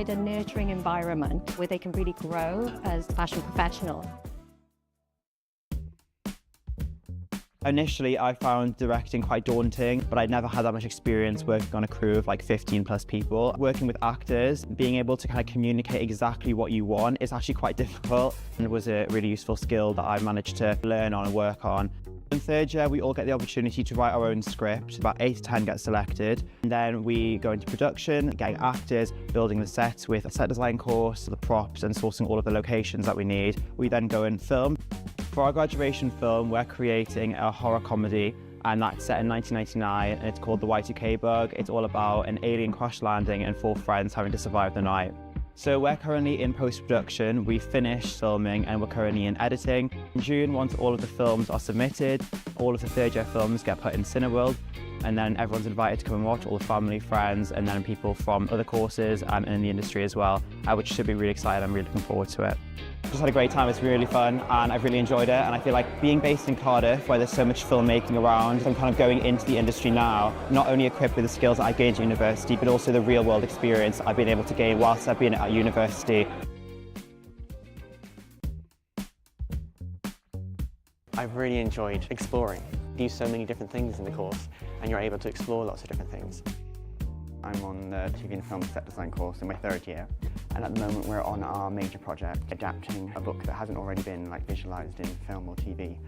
provide a nurturing environment where they can really grow as fashion professionals. Initially, I found directing quite daunting, but I'd never had that much experience working on a crew of like 15 plus people. Working with actors, being able to kind of communicate exactly what you want is actually quite difficult, and it was a really useful skill that I managed to learn on and work on. In third year, we all get the opportunity to write our own script. About 8 to 10 get selected, and then we go into production, getting actors, building the sets with a set design course, the props, and sourcing all of the locations that we need. We then go and film. For our graduation film, we're creating a horror comedy, and that's set in 1999, and it's called The Y2K Bug. It's all about an alien crash landing and 4 friends having to survive the night. So we're currently in post-production, we've finished filming, and we're currently in editing. In June, once all of the films are submitted, all of the third-year films get put in Cineworld, and then everyone's invited to come and watch, all the family, friends, and then people from other courses and in the industry as well, which should be really exciting. I'm really looking forward to it. Just had a great time, it's really fun, and I've really enjoyed it, and I feel like being based in Cardiff, where there's so much filmmaking around, I'm kind of going into the industry now, not only equipped with the skills that I gained at university, but also the real world experience I've been able to gain whilst I've been at university. I've really enjoyed exploring. You do so many different things in the course, and you're able to explore lots of different things. I'm on the TV and film set design course in my third year, and at the moment we're on our major project, adapting a book that hasn't already been visualised in film or TV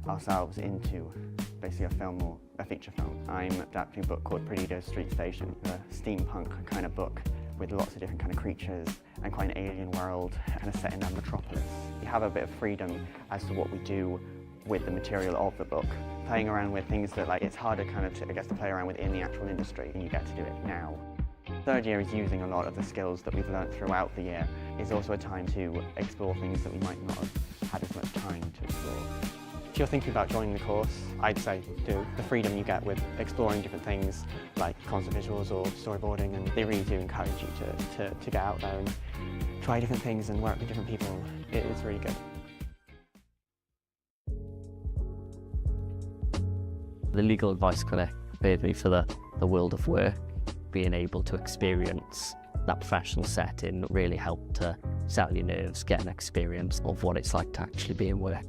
ourselves into basically a film or a feature film. I'm adapting a book called Graddio Street Station, a steampunk kind of book with lots of different kind of creatures and quite an alien world kind of set in a metropolis. You have a bit of freedom as to what we do with the material of the book, playing around with things that it's harder kind of to play around with in the actual industry, and you get to do it now. Third year is using a lot of the skills that we've learnt throughout the year. It's also a time to explore things that we might not have had as much time to explore. If you're thinking about joining the course, I'd say do. The freedom you get with exploring different things like concept visuals or storyboarding, and they really do encourage you to get out there and try different things and work with different people. It's really good. The legal advice clinic prepared me for the world of work. Being able to experience that professional setting really helped to settle your nerves, get an experience of what it's like to actually be in work.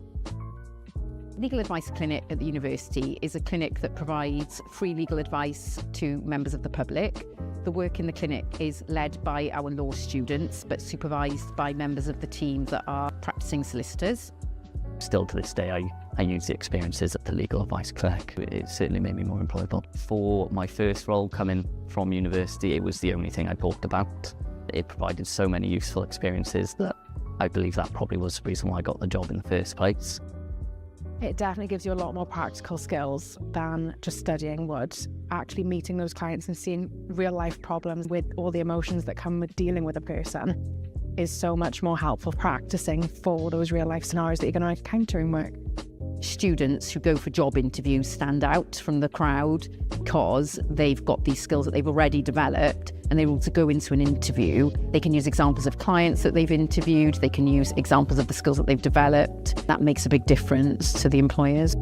Legal Advice Clinic at the university is a clinic that provides free legal advice to members of the public. The work in the clinic is led by our law students, but supervised by members of the team that are practicing solicitors. Still to this day, I use the experiences at the Legal Advice Clinic. It certainly made me more employable. For my first role coming from university, it was the only thing I talked about. It provided so many useful experiences that I believe that probably was the reason why I got the job in the first place. It definitely gives you a lot more practical skills than just studying would. Actually meeting those clients and seeing real life problems with all the emotions that come with dealing with a person is so much more helpful practicing for those real life scenarios that you're going to encounter in work. Students who go for job interviews stand out from the crowd because they've got these skills that they've already developed, and they're able to go into an interview. They can use examples of clients that they've interviewed, they can use examples of the skills that they've developed. That makes a big difference to the employers.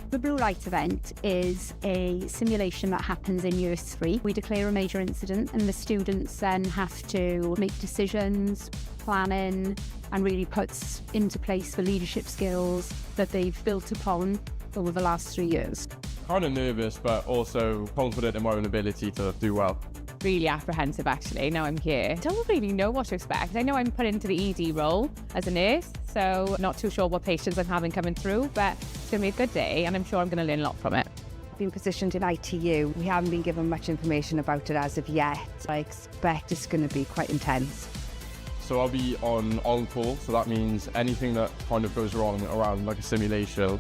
The Blue Light event is a simulation that happens in year 3. We declare a major incident, and the students then have to make decisions, planning, and really puts into place the leadership skills that they've built upon over the last 3 years. Kind of nervous, but also confident in my own ability to do well. Really apprehensive actually, now I'm here. Don't really know what to expect. I know I'm put into the ED role as a nurse, so not too sure what patients I'm having coming through, but it's going to be a good day and I'm sure I'm going to learn a lot from it. Been positioned in ITU. We haven't been given much information about it as of yet. I expect it's going to be quite intense. So I'll be on call, so that means anything that kind of goes wrong around like a simulation,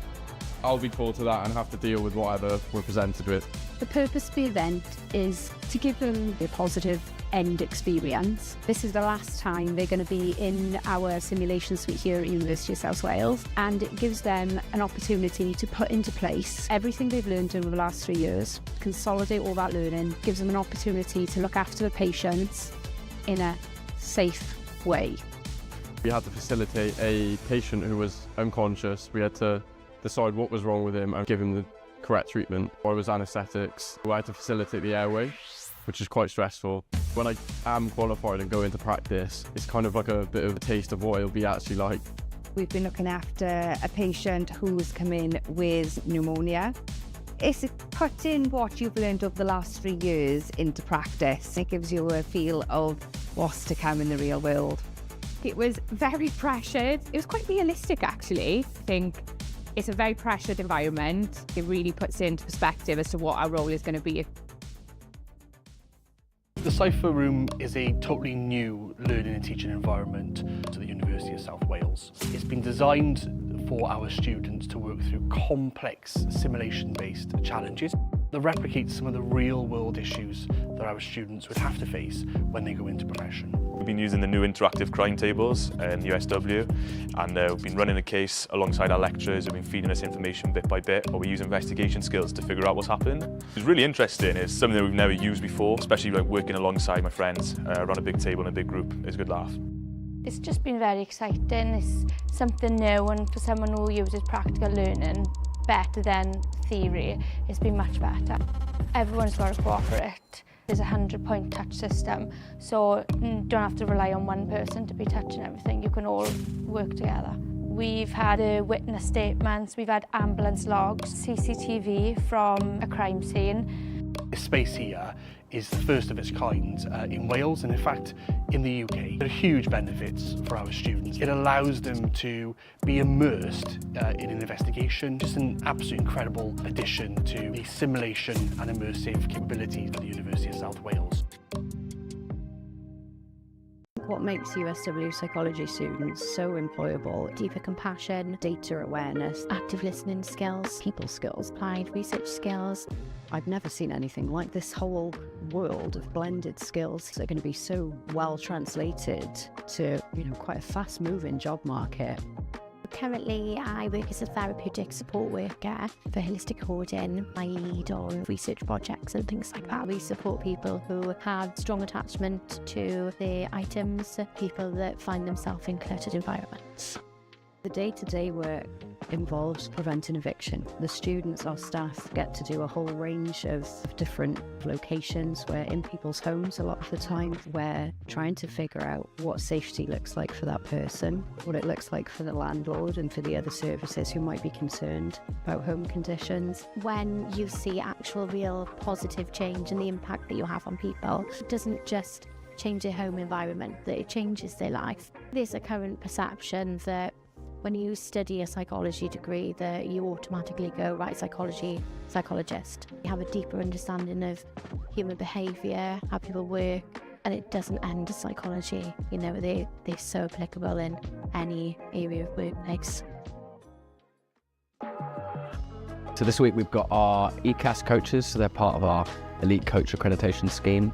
I'll be called to that and have to deal with whatever we're presented with. The purpose of the event is to give them a positive end experience. This is the last time they're going to be in our simulation suite here at University of South Wales, and it gives them an opportunity to put into place everything they've learned over the last 3 years, consolidate all that learning, gives them an opportunity to look after the patients in a safe way. We had to facilitate a patient who was unconscious. We had to decide what was wrong with him and give him the correct treatment. I was anaesthetics. I had to facilitate the airway, which is quite stressful. When I am qualified and go into practice, it's kind of like a bit of a taste of what it'll be actually like. We've been looking after a patient who's come in with pneumonia. It's putting what you've learned over the last 3 years into practice. It gives you a feel of what's to come in the real world. It was very pressured. It was quite realistic, actually. I think it's a very pressured environment. It really puts into perspective as to what our role is going to be. The Cypher Room is a totally new learning and teaching environment to the University of South Wales. It's been designed for our students to work through complex simulation-based challenges that replicate some of the real-world issues that our students would have to face when they go into profession. We've been using the new interactive crime tables in USW, and we've been running the case alongside our lecturers who've been feeding us information bit by bit, while we use investigation skills to figure out what's happened. It's really interesting. It's something that we've never used before, especially like working alongside my friends around a big table in a big group. It's a good laugh. It's just been very exciting. It's something new, and for someone who uses practical learning better than theory, it's been much better. Everyone's got to cooperate. There's a 100-point touch system, so you don't have to rely on one person to be touching everything. You can all work together. We've had witness statements, we've had ambulance logs, CCTV from a crime scene. This space here is the first of its kind in Wales, and in fact in the UK. There are huge benefits for our students. It allows them to be immersed in an investigation. Just an absolute incredible addition to the simulation and immersive capabilities of the University of South Wales. What makes USW psychology students so employable? Deeper compassion, data awareness, active listening skills, people skills, applied research skills. I've never seen anything like this. Whole world of blended skills that are going to be so well translated to, quite a fast-moving job market. Currently, I work as a therapeutic support worker for holistic hoarding. I lead on research projects and things like that. We support people who have strong attachment to their items, people that find themselves in cluttered environments. The day-to-day work involves preventing eviction. The students, our staff, get to do a whole range of different locations. We're in people's homes a lot of the time. We're trying to figure out what safety looks like for that person, what it looks like for the landlord and for the other services who might be concerned about home conditions. When you see actual real positive change and the impact that you have on people, it doesn't just change their home environment, that it changes their life. There's a current perception that when you study a psychology degree that you automatically go, right, psychologist. You have a deeper understanding of human behaviour, how people work, and it doesn't end as psychology. They're so applicable in any area of workplace. So this week we've got our ECAS coaches, so they're part of our Elite Coach Accreditation Scheme.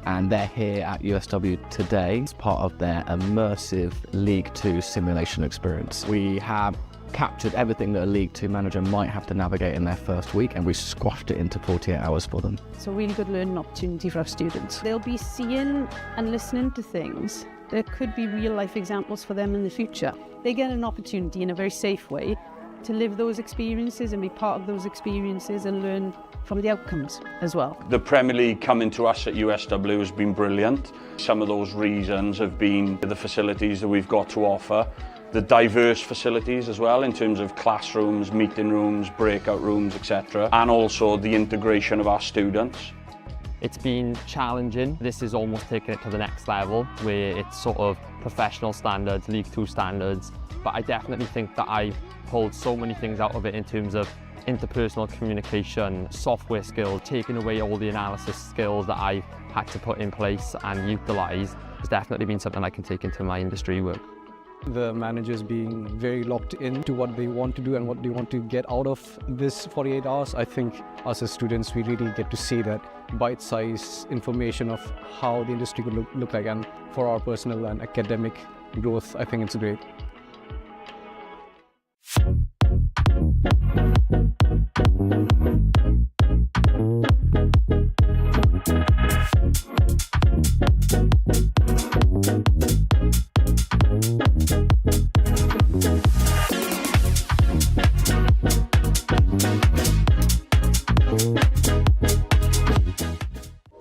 And they're here at USW today as part of their immersive League 2 simulation experience. We have captured everything that a League 2 manager might have to navigate in their first week, and we squashed it into 48 hours for them. It's a really good learning opportunity for our students. They'll be seeing and listening to things that could be real life examples for them in the future. They get an opportunity in a very safe way to live those experiences and be part of those experiences and learn from the outcomes as well. The Premier League coming to us at USW has been brilliant. Some of those reasons have been the facilities that we've got to offer, the diverse facilities as well in terms of classrooms, meeting rooms, breakout rooms, etc. And also the integration of our students. It's been challenging. This is almost taking it to the next level where it's sort of professional standards, League 2 standards. But I definitely think that I pulled so many things out of it in terms of interpersonal communication, software skills, taking away all the analysis skills that I had to put in place and utilise has definitely been something I can take into my industry work. The managers being very locked into what they want to do and what they want to get out of this 48 hours. I think us as students, we really get to see that bite-sized information of how the industry could look like, and for our personal and academic growth, I think it's great.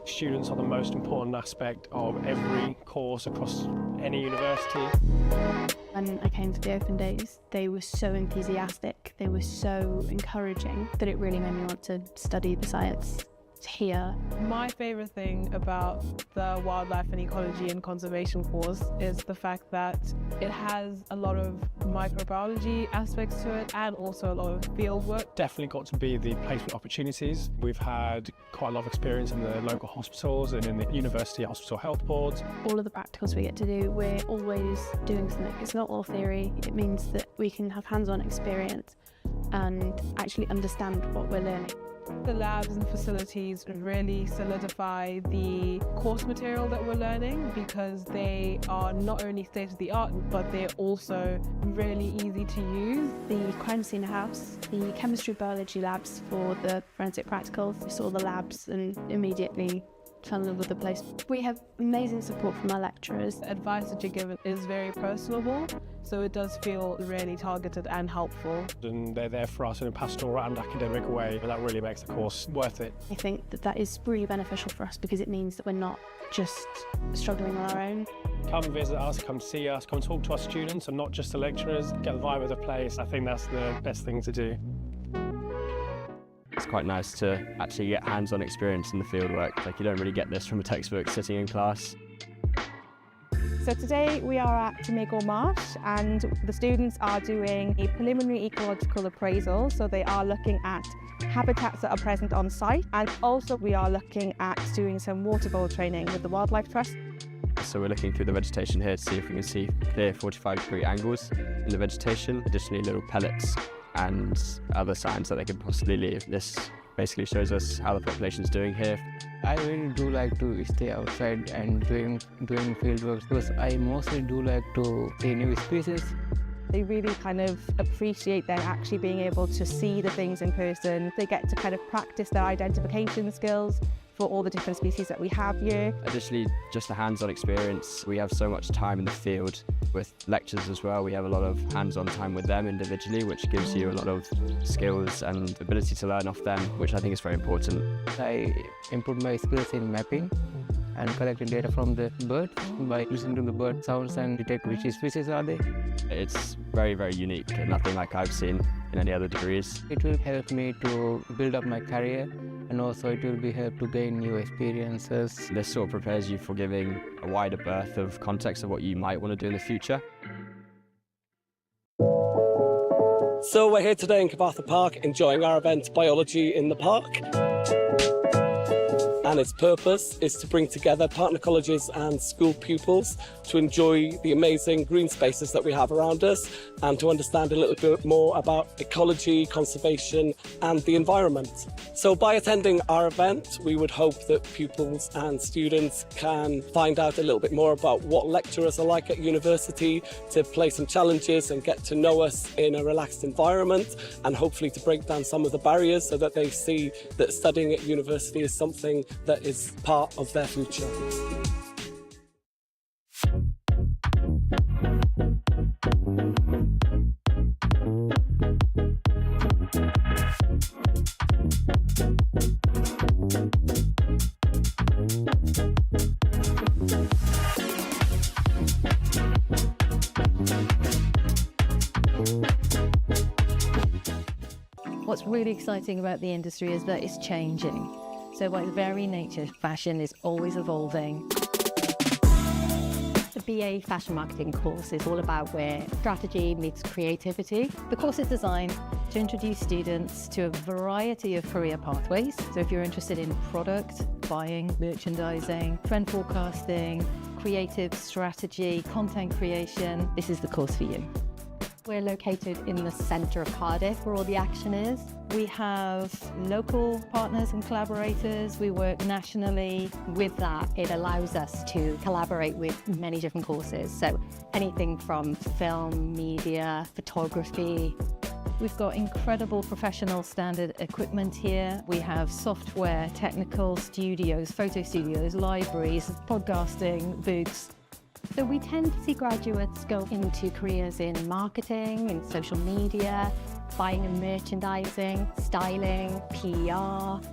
Students are the most important aspect of every course across any university. When I came to the open days, they were so enthusiastic, they were so encouraging that it really made me want to study the science here. My favourite thing about the wildlife and ecology and conservation course is the fact that it has a lot of microbiology aspects to it and also a lot of field work. Definitely got to be the placement opportunities. We've had quite a lot of experience in the local hospitals and in the university hospital health boards. All of the practicals we get to do, we're always doing something. It's not all theory. It means that we can have hands-on experience and actually understand what we're learning. The labs and facilities really solidify the course material that we're learning because they are not only state-of-the-art, but they're also really easy to use. The crime scene house, the chemistry biology labs for the forensic practicals. We saw the labs and immediately fell in love with the place. We have amazing support from our lecturers. The advice that you're given is very personable, so it does feel really targeted and helpful. And they're there for us in a pastoral and academic way, and that really makes the course worth it. I think that that is really beneficial for us because it means that we're not just struggling on our own. Come visit us, come see us, come talk to our students and not just the lecturers, get the vibe of the place. I think that's the best thing to do. It's quite nice to actually get hands-on experience in the fieldwork. Like, you don't really get this from a textbook sitting in class. So today we are at Cymru Marsh and the students are doing a preliminary ecological appraisal. So they are looking at habitats that are present on site, and also we are looking at doing some water bowl training with the Wildlife Trust. So we're looking through the vegetation here to see if we can see clear 45-degree angles in the vegetation, additionally little pellets and other signs that they could possibly leave. This basically shows us how the population is doing here. I really do like to stay outside and doing field work because I mostly do like to see new species. They really kind of appreciate them actually being able to see the things in person. They get to kind of practice their identification skills for all the different species that we have here. Additionally, just a hands-on experience. We have so much time in the field with lectures as well. We have a lot of hands-on time with them individually, which gives you a lot of skills and ability to learn off them, which I think is very important. I improved my skills in mapping and collecting data from the birds by listening to the bird sounds and detect which species are they. It's very, very unique and nothing like I've seen in any other degrees. It will help me to build up my career, and also it will be help to gain new experiences. This sort of prepares you for giving a wider berth of context of what you might want to do in the future. So we're here today in Cyfarthfa Park enjoying our event Biology in the Park. And its purpose is to bring together partner colleges and school pupils to enjoy the amazing green spaces that we have around us and to understand a little bit more about ecology, conservation and the environment. So by attending our event, we would hope that pupils and students can find out a little bit more about what lecturers are like at university, to play some challenges and get to know us in a relaxed environment, and hopefully to break down some of the barriers so that they see that studying at university is something that is part of their future. What's really exciting about the industry is that it's changing. So by its very nature, fashion is always evolving. The BA Fashion Marketing course is all about where strategy meets creativity. The course is designed to introduce students to a variety of career pathways. So if you're interested in product, buying, merchandising, trend forecasting, creative strategy, content creation, this is the course for you. We're located in the centre of Cardiff where all the action is. We have local partners and collaborators. We work nationally. With that, it allows us to collaborate with many different courses. So anything from film, media, photography. We've got incredible professional standard equipment here. We have software, technical studios, photo studios, libraries, podcasting, booths. So we tend to see graduates go into careers in marketing, in social media, buying and merchandising, styling, PR.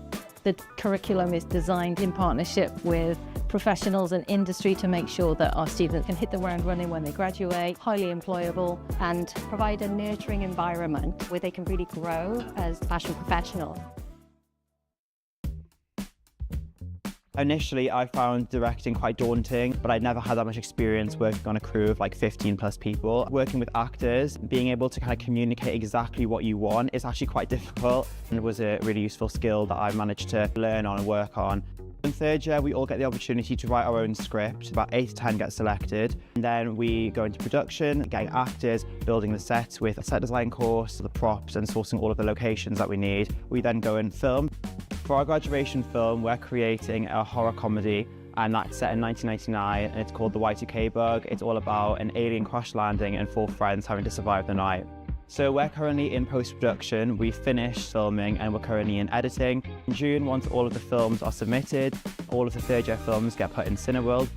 The curriculum is designed in partnership with professionals and industry to make sure that our students can hit the ground running when they graduate, highly employable, and provide a nurturing environment where they can really grow as fashion professionals. Initially, I found directing quite daunting, but I'd never had that much experience working on a crew of like 15 plus people. Working with actors, being able to kind of communicate exactly what you want is actually quite difficult, and it was a really useful skill that I managed to learn on and work on. In third year, we all get the opportunity to write our own script. About 8 to 10 get selected. And then we go into production, getting actors, building the sets with a set design course, the props, and sourcing all of the locations that we need. We then go and film. For our graduation film, we're creating a horror comedy, and that's set in 1999, and it's called The Y2K Bug. It's all about an alien crash landing and 4 friends having to survive the night. So we're currently in post-production, we've finished filming, and we're currently in editing. In June, once all of the films are submitted, all of the third year films get put in Cineworld,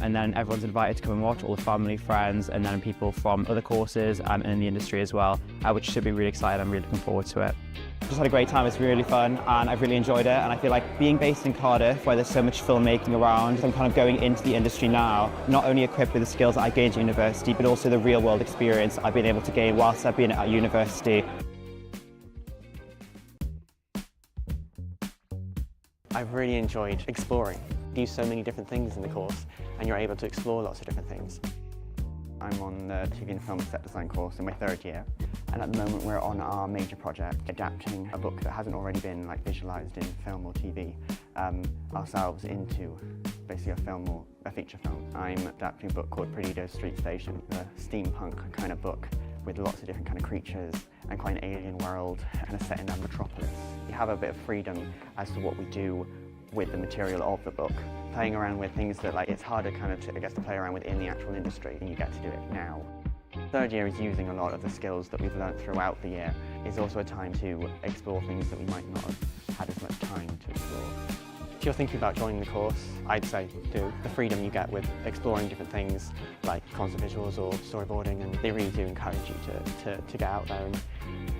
and then everyone's invited to come and watch, all the family, friends, and then people from other courses and in the industry as well, which should be really exciting. I'm really looking forward to it. Just had a great time, it's really fun, and I've really enjoyed it, and I feel like being based in Cardiff, where there's so much filmmaking around, I'm kind of going into the industry now, not only equipped with the skills that I gained at university, but also the real world experience I've been able to gain whilst I've been at university. I've really enjoyed exploring. You do so many different things in the course, and you're able to explore lots of different things. I'm on the TV and film set design course in my third year, and at the moment we're on our major project adapting a book that hasn't already been visualised in film or TV ourselves into basically a film or a feature film. I'm adapting a book called Perdido Street Station, a steampunk kind of book with lots of different kind of creatures and quite an alien world and a set in a metropolis. You have a bit of freedom as to what we do with the material of the book. Playing around with things that it's harder to play around with in the actual industry, and you get to do it now. Third year is using a lot of the skills that we've learned throughout the year. It's also a time to explore things that we might not have had as much time to explore. If you're thinking about joining the course, I'd say do. The freedom you get with exploring different things like concept visuals or storyboarding, and they really do encourage you to get out there and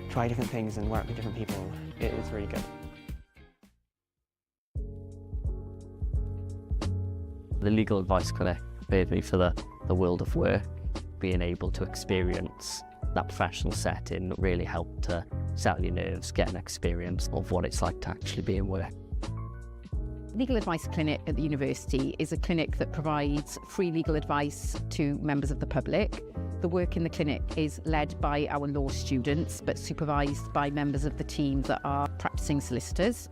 try different things and work with different people. It is really good. The legal advice clinic prepared me for the world of work. Being able to experience that professional setting really helped to settle your nerves, get an experience of what it's like to actually be in work. Legal Advice Clinic at the university is a clinic that provides free legal advice to members of the public. The work in the clinic is led by our law students, but supervised by members of the team that are practicing solicitors.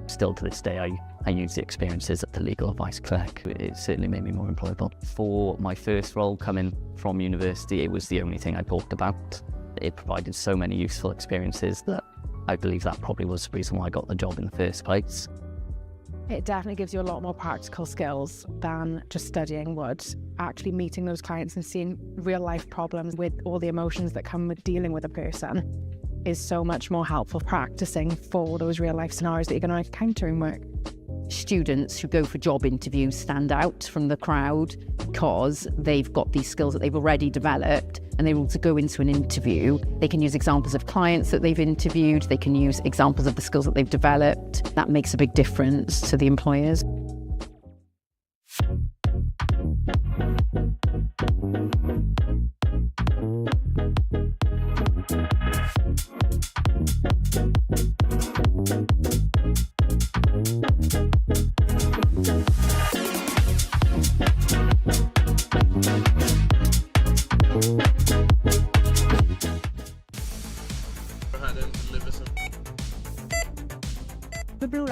Still to this day, I use the experiences at the Legal Advice Clinic. It certainly made me more employable. For my first role coming from university, it was the only thing I talked about. It provided so many useful experiences that I believe that probably was the reason why I got the job in the first place. It definitely gives you a lot more practical skills than just studying would. Actually meeting those clients and seeing real life problems with all the emotions that come with dealing with a person is so much more helpful practicing for those real life scenarios that you're going to encounter in work. Students who go for job interviews stand out from the crowd because they've got these skills that they've already developed, and they're able to go into an interview. They can use examples of clients that they've interviewed, they can use examples of the skills that they've developed. That makes a big difference to the employers.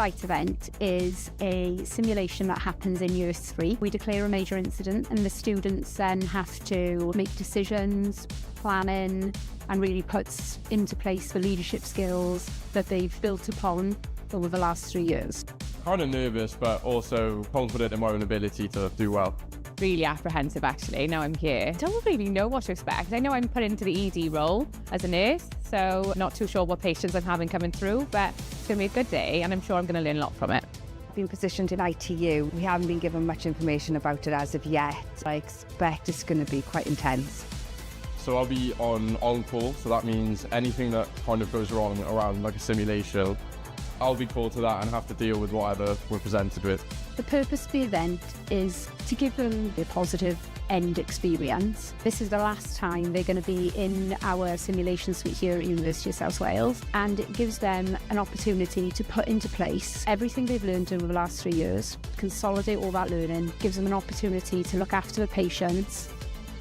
Light event is a simulation that happens in year 3. We declare a major incident and the students then have to make decisions, planning, and really puts into place the leadership skills that they've built upon over the last 3 years. Kind of nervous, but also confident in my own ability to do well. Really apprehensive actually, now I'm here. Don't really know what to expect. I know I'm put into the ED role as a nurse, so not too sure what patients I'm having coming through, but it's going to be a good day and I'm sure I'm going to learn a lot from it. Been positioned in ITU. We haven't been given much information about it as of yet. I expect it's going to be quite intense. So I'll be on call, so that means anything that kind of goes wrong around like a simulation, I'll be called to that and have to deal with whatever we're presented with. The purpose of the event is to give them a positive end experience. This is the last time they're going to be in our simulation suite here at University of South Wales, and it gives them an opportunity to put into place everything they've learned over the last 3 years, consolidate all that learning, gives them an opportunity to look after the patients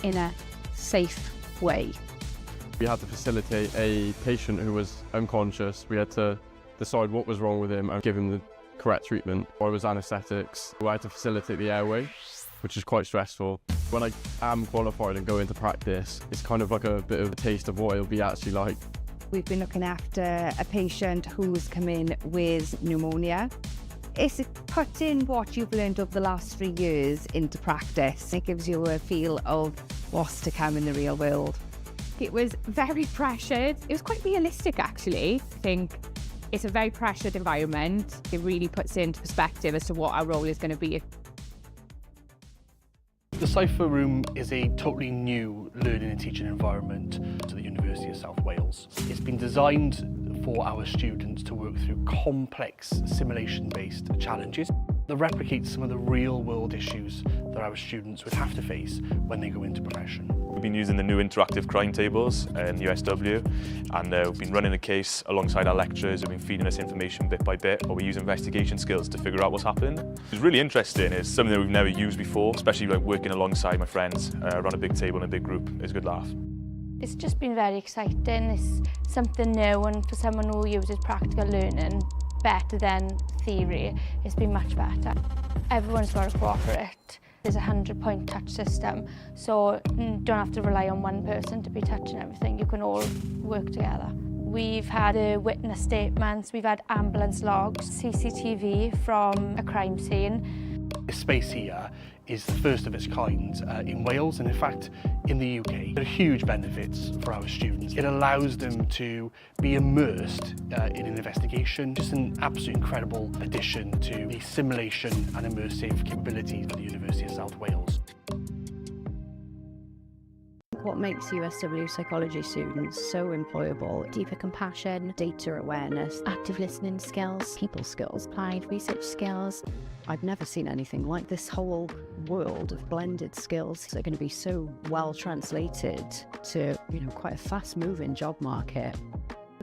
in a safe way. We had to facilitate a patient who was unconscious. We had to decide what was wrong with him and give him the correct treatment. I was anaesthetics. I had to facilitate the airway, which is quite stressful. When I am qualified and go into practice, it's kind of like a bit of a taste of what it'll be actually like. We've been looking after a patient who's come in with pneumonia. It's putting what you've learned over the last 3 years into practice. It gives you a feel of what's to come in the real world. It was very pressured. It was quite realistic actually. I think it's a very pressured environment. It really puts into perspective as to what our role is going to be. The Cypher Room is a totally new learning and teaching environment to the University of South Wales. It's been designed for our students to work through complex simulation-based challenges that replicate some of the real-world issues that our students would have to face when they go into profession. We've been using the new interactive crime tables in USW, and we've been running a case alongside our lecturers who've been feeding us information bit by bit, but we use investigation skills to figure out what's happened. It's really interesting. It's something that we've never used before, especially like working alongside my friends around a big table in a big group. It's a good laugh. It's just been very exciting. It's something new, and for someone who uses practical learning better than theory, it's been much better. Everyone's got to cooperate. There's a 100-point touch system, so you don't have to rely on one person to be touching everything. You can all work together. We've had witness statements, we've had ambulance logs, CCTV from a crime scene. This space here is the first of its kind in Wales, and in fact in the UK. There are huge benefits for our students. It allows them to be immersed in an investigation. Just an absolutely incredible addition to the simulation and immersive capabilities of the University of South Wales. What makes USW psychology students so employable? Deeper compassion, Data awareness, active listening skills, people skills, applied research skills. I've never seen anything like this. Whole world of blended skills that are going to be so well translated to, quite a fast-moving job market.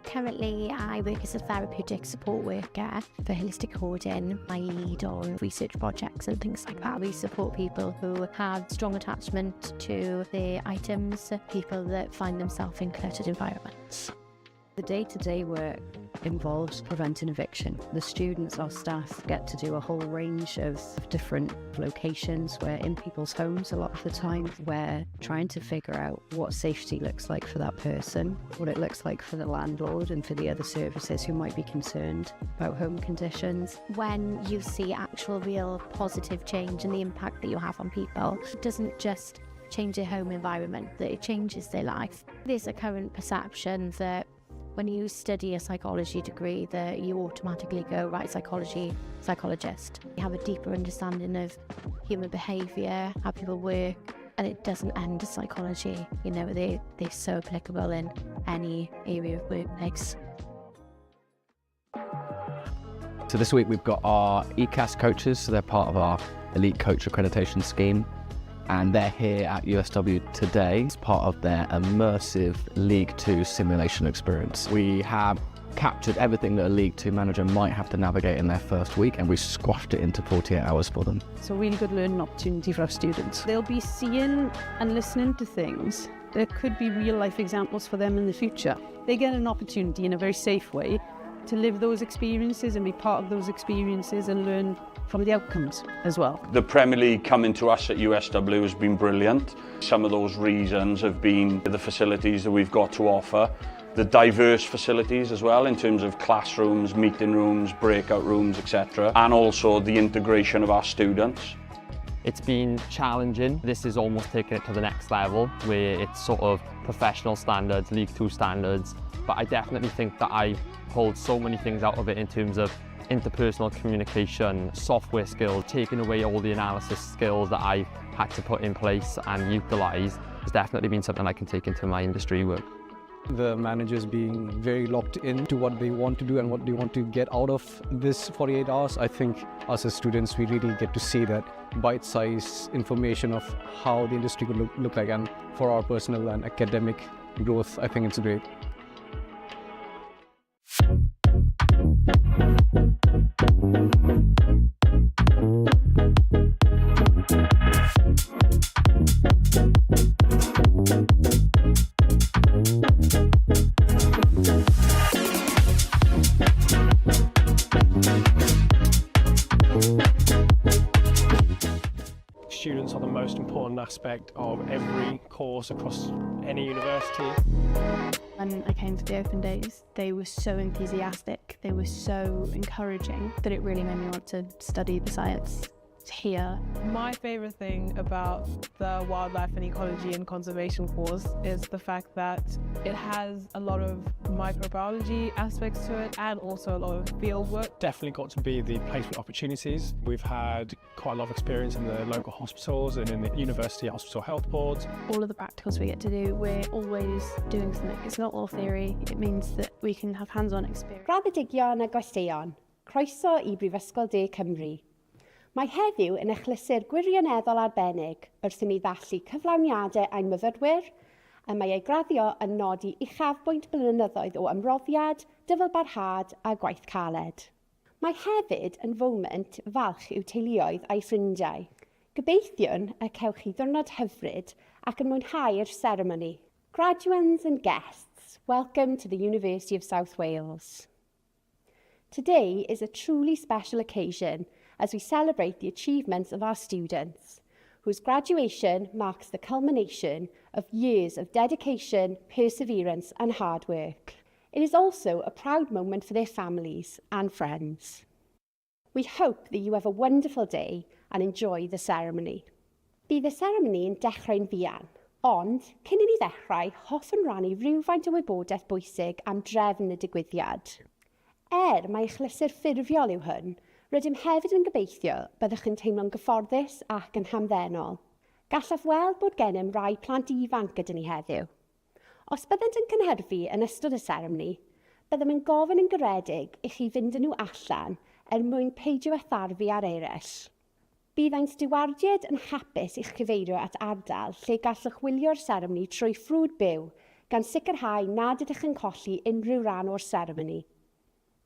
Currently, I work as a therapeutic support worker for holistic coding. I lead on research projects and things like that. We support people who have strong attachment to their items, people that find themselves in cluttered environments. The day-to-day work involves preventing eviction. The students, our staff, get to do a whole range of different locations. We're in people's homes a lot of the time. We're trying to figure out what safety looks like for that person, what it looks like for the landlord and for the other services who might be concerned about home conditions. When you see actual real positive change and the impact that you have on people, it doesn't just change their home environment, that it changes their life. There's a current perception that when you study a psychology degree that you automatically go, right, psychologist. You have a deeper understanding of human behaviour, how people work, and it doesn't end at psychology. They're so applicable in any area of workplace. So this week we've got our ECAS coaches, so they're part of our elite coach accreditation scheme. And they're here at USW today as part of their immersive League 2 simulation experience. We have captured everything that a League 2 manager might have to navigate in their first week, and we squashed it into 48 hours for them. It's a really good learning opportunity for our students. They'll be seeing and listening to things that could be real life examples for them in the future. They get an opportunity in a very safe way to live those experiences and be part of those experiences and learn from the outcomes as well. The Premier League coming to us at USW has been brilliant. Some of those reasons have been the facilities that we've got to offer, the diverse facilities as well in terms of classrooms, meeting rooms, breakout rooms, etc. And also the integration of our students. It's been challenging. This is almost taking it to the next level where it's sort of professional standards, League 2 standards. But I definitely think that I pulled so many things out of it in terms of interpersonal communication, software skills, taking away all the analysis skills that I've had to put in place and utilise. Has definitely been something I can take into my industry work. The managers being very locked into what they want to do and what they want to get out of this 48 hours. I think us as students, we really get to see that bite-sized information of how the industry could look like, and for our personal and academic growth, I think it's great. Students are the most important aspect of every course across any university. When I came to the open days, they were so enthusiastic, they were so encouraging that it really made me want to study the science here. My favourite thing about the wildlife and ecology and conservation course is the fact that it has a lot of microbiology aspects to it and also a lot of field work. Definitely got to be the placement opportunities. We've had quite a lot of experience in the local hospitals and in the university hospital health boards. All of the practicals we get to do, we're always doing something. It's not all theory, it means that we can have hands-on experience. Graddedigion a gwesteion, croeso I Brifysgol De Cymru. Mae heddiw yn achlysur gwirioneddol arbennig wrth i mi ddathlu cyflawniadau ein myfyrwyr, a mae ei graddio yn nodi uchafbwynt blynyddoedd o ymroddiad, dyfalbarhad a gwaith caled. Mae hefyd yn foment falch i'w teuluoedd a'i ffrindiau. Gobeithiwn y cewch chi ddiwrnod hyfryd ac yn mwynhau'r seremoni. Graduates and guests, welcome to the University of South Wales. Today is a truly special occasion as we celebrate the achievements of our students, whose graduation marks the culmination of years of dedication, perseverance and hard work. It is also a proud moment for their families and friends. We hope that you have a wonderful day and enjoy the ceremony. Bydd y ceremony yn dechrau'n fuan, ond cyn i ni ddechrau, hoffwn rannu rhywfaint o wybodaeth bwysig am drefn y digwyddiad. Mae achlysur ffurfiol yw hwn, rydym hefyd yn gobeithio byddwch yn teimlo'n gyfforddus ac yn hamddenol. Gallaf weld bod gennym rai plant ifanc gyda ni heddiw. Os byddent yn cynhyrfu yn ystod y seremoni, byddem yn gofyn yn garedig i chi fynd â nhw allan mwyn peidio a tharfu ar eraill. Bydd ein stiwardiad yn hapus i'ch cyfeirio at ardal lle gallwch wylio'r seremoni trwy ffrwd byw gan sicrhau nad ydych yn colli unrhyw ran o'r seremoni.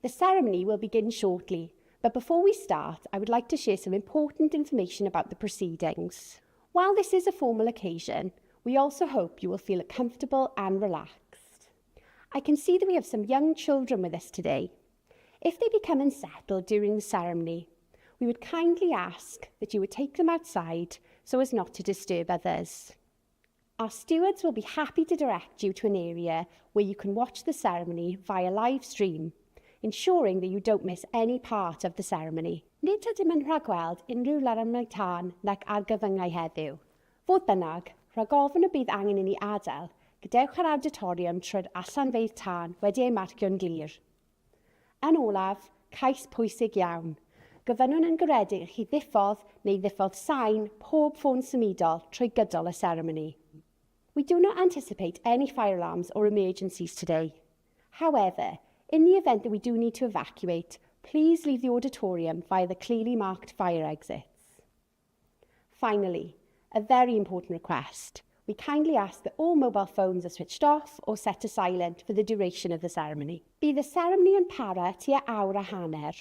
The ceremony will begin shortly, but before we start, I would like to share some important information about the proceedings. While this is a formal occasion, we also hope you will feel comfortable and relaxed. I can see that we have some young children with us today. If they become unsettled during the ceremony, we would kindly ask that you would take them outside so as not to disturb others. Our stewards will be happy to direct you to an area where you can watch the ceremony via live stream, ensuring that you don't miss any part of the ceremony. Nid ydym yn rhagweld unrhyw laramau tân nac argyfyngau heddiw. Fodd bynnag, rhag ofn y bydd angen i ni adael, gadewch yr auditorium trwy'r allanfeydd tân wedi ei marcio'n glir. Yn olaf, cais pwysig iawn. Gofynnwn yn garedig chi ddiffodd neu ddiffodd sain pob ffôn symudol trwy gydol y ceremony. We do not anticipate any fire alarms or emergencies today. However, in the event that we do need to evacuate, please leave the auditorium via the clearly marked fire exits. Finally, a very important request. We kindly ask that all mobile phones are switched off or set to silent for the duration of the ceremony. Bydd y ceremony yn para tua awr a hanner.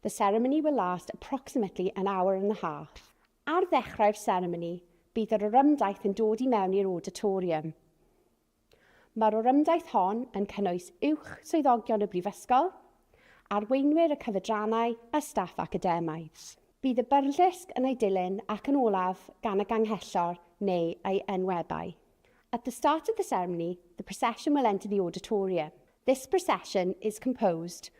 The ceremony will last approximately an hour and a half. Ar ddechrau'r ceremony, bydd yr orymdaith yn dod I mewn i'r auditorium. Mae'r orymdaith hon yn cynnwys uwch swyddogion y brifysgol, arweinwyr y cyfedrannau a staff academaidd. Bydd y byrddysg yn ei dilyn ac yn olaf gan y ganghellor neu ei enwebau. At the start of the ceremony, the procession will enter the auditorium. This procession is composed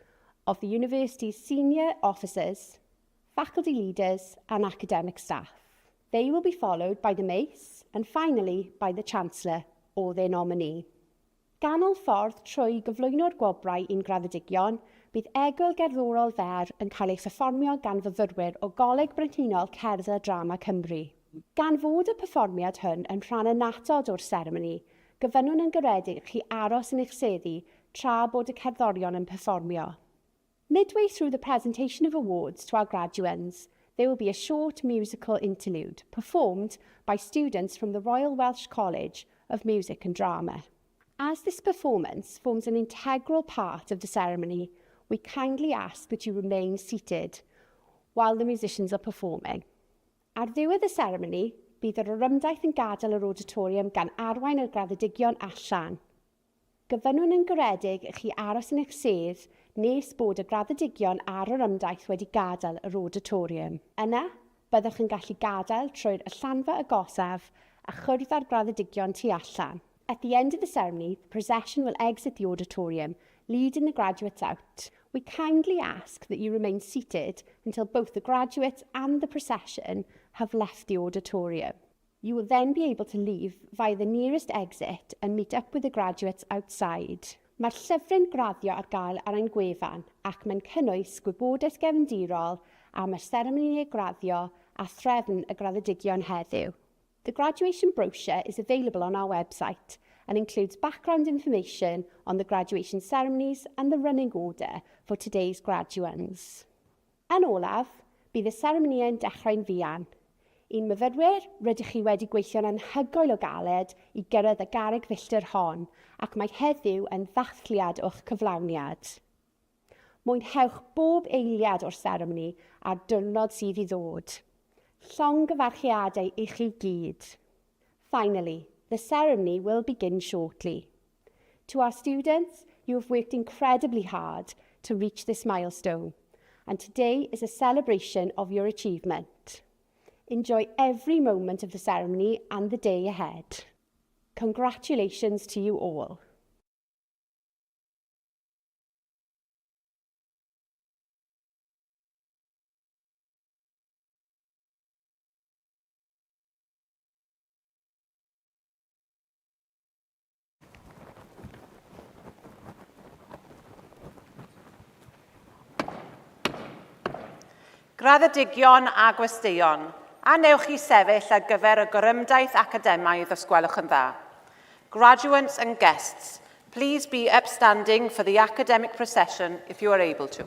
of the university's senior officers, faculty leaders and academic staff. They will be followed by the mace and finally by the Chancellor or their nominee. Ganol ffordd trwy gyflwyno'r gwobrau i'n graddedigion, bydd egwyl gerddorol fer yn cael ei pherfformio gan fyfyrwyr o Goleg Brenhinol Cerdd a Drama Cymru. Gan fod y perfformiad hwn yn rhan annatod o'r seremoni, gyfynnwn yn garedig chi aros yn eich seddi tra bod y cerddorion yn perfformio. Midway through the presentation of awards to our graduates, there will be a short musical interlude performed by students from the Royal Welsh College of Music and Drama. As this performance forms an integral part of the ceremony, we kindly ask that you remain seated while the musicians are performing. Ar ddiwedd y seremoni, bydd yr orymdaith yn gadael yr auditorium gan arwain yr graddedigion allan. Gyfynnwn yn garedig i chi aros yn eich sedd nes bod y graddedigion a'r orymdaith wedi gadael yr auditorium. Yna, byddwch yn gallu gadael trwy'r allanfa agosaf a chwrdd â'r graddedigion tu allan. At the end of the ceremony, the procession will exit the auditorium, leading the graduates out. We kindly ask that you remain seated until both the graduates and the procession have left the auditorium. You will then be able to leave via the nearest exit and meet up with the graduates outside. Mae'r llyfryn graddio ar gael ar ein gwefan ac mae'n cynnwys gwybodaeth gefndirol am y seremoni graddio a threfn y graddedigion heddiw. The graduation brochure is available on our website and includes background information on the graduation ceremonies and the running order for today's graduands. Yn olaf, bydd y seremoni yn dechrau'n fuan. Un myfyrwyr, rydych chi wedi gweithio'n anhygoel o galed i gyrraedd y garreg filltir hon ac mae heddiw yn ddathliad o'ch cyflawniad. Mwynhewch bob eiliad o'r seremoni a'r diwrnod sydd i ddod. Llongyfarchiadau i chi gyd. Finally, the ceremony will begin shortly. To our students, you have worked incredibly hard to reach this milestone, and today is a celebration of your achievement. Enjoy every moment of the ceremony and the day ahead. Congratulations to you all. Graddedigion a gwesteion, anewch i sefyll ar gyfer y gorymdaeth academaidd os gwelwch yn dda. Graduates and guests, please be upstanding for the academic procession if you are able to.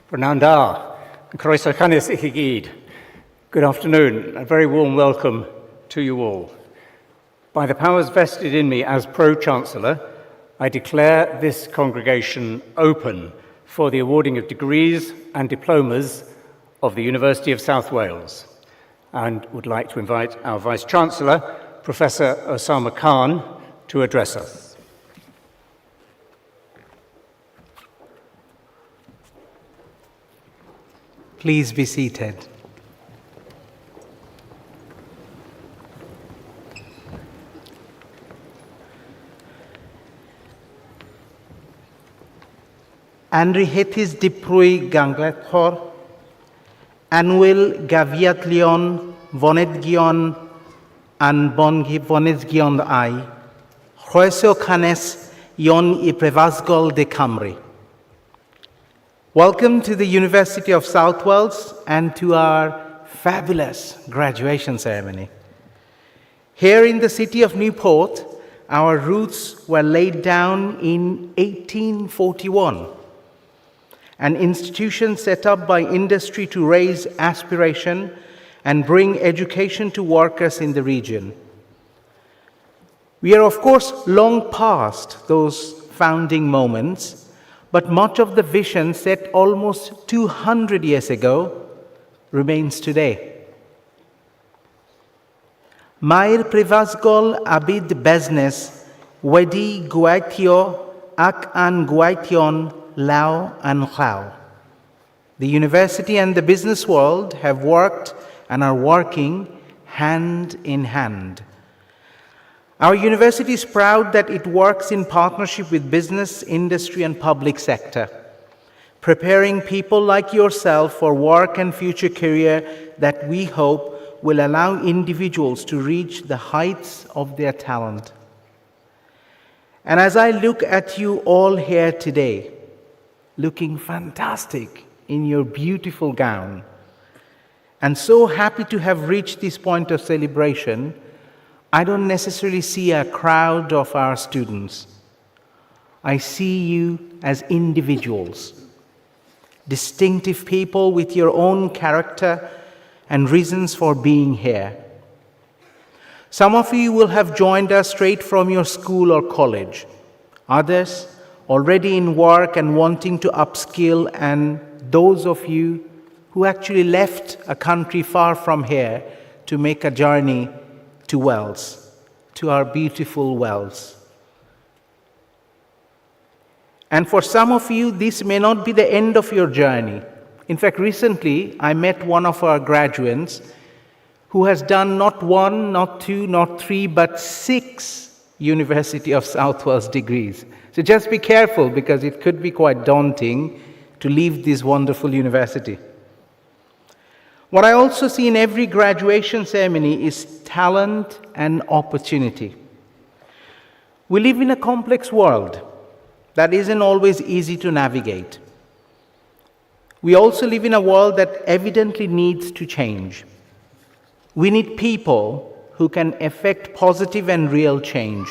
Prynawn da, croeso canis I chi gyd. Good afternoon, a very warm welcome to you all. By the powers vested in me as Pro-Chancellor, I declare this congregation open for the awarding of degrees and diplomas of the University of South Wales, and would like to invite our Vice-Chancellor, Professor Osama Khan, to address us. Please be seated. Anrhythis diprwy ganglethor, anwyl gafiadlion fonedgion an fonedgion ai, chroeso canes ion I Prifysgol de Cymru. Welcome to the University of South Wales and to our fabulous graduation ceremony. Here in the city of Newport, our roots were laid down in 1841, an institution set up by industry to raise aspiration and bring education to workers in the region. We are, of course, long past those founding moments, but much of the vision set almost 200 years ago remains today. Mae'r Prifysgol Abid Besnes wedi gweithio ac an gweithio'n law an llaw. The university and the business world have worked and are working hand in hand. Our university is proud that it works in partnership with business, industry, and public sector, preparing people like yourself for work and future career that we hope will allow individuals to reach the heights of their talent. And as I look at you all here today, looking fantastic in your beautiful gown, and so happy to have reached this point of celebration, I don't necessarily see a crowd of our students. I see you as individuals, distinctive people with your own character and reasons for being here. Some of you will have joined us straight from your school or college. Others already in work and wanting to upskill, and those of you who actually left a country far from here to make a journey to Wales, to our beautiful Wales. And for some of you, this may not be the end of your journey. In fact, recently, I met one of our graduates who has done not one, not two, not three, but 6 University of South Wales degrees. So just be careful, because it could be quite daunting to leave this wonderful university. What I also see in every graduation ceremony is talent and opportunity. We live in a complex world that isn't always easy to navigate. We also live in a world that evidently needs to change. We need people who can effect positive and real change.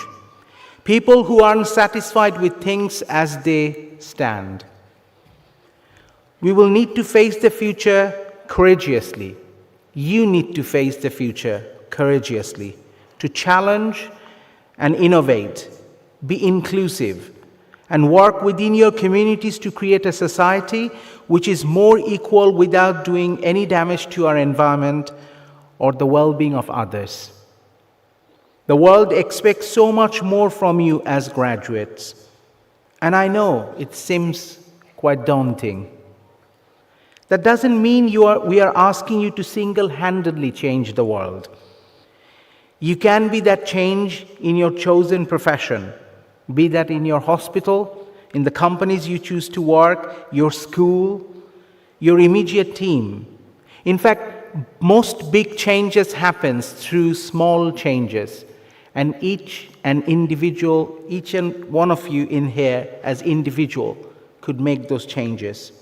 People who aren't satisfied with things as they stand. We will need to face the future courageously. You need to face the future courageously, to challenge and innovate, be inclusive, and work within your communities to create a society which is more equal without doing any damage to our environment or the well-being of others. The world expects so much more from you as graduates, and I know it seems quite daunting. That doesn't mean we are asking you to single-handedly change the world. You can be that change in your chosen profession, be that in your hospital, in the companies you choose to work, your school, your immediate team. In fact, most big changes happen through small changes, and each and one of you in here as individual could make those changes.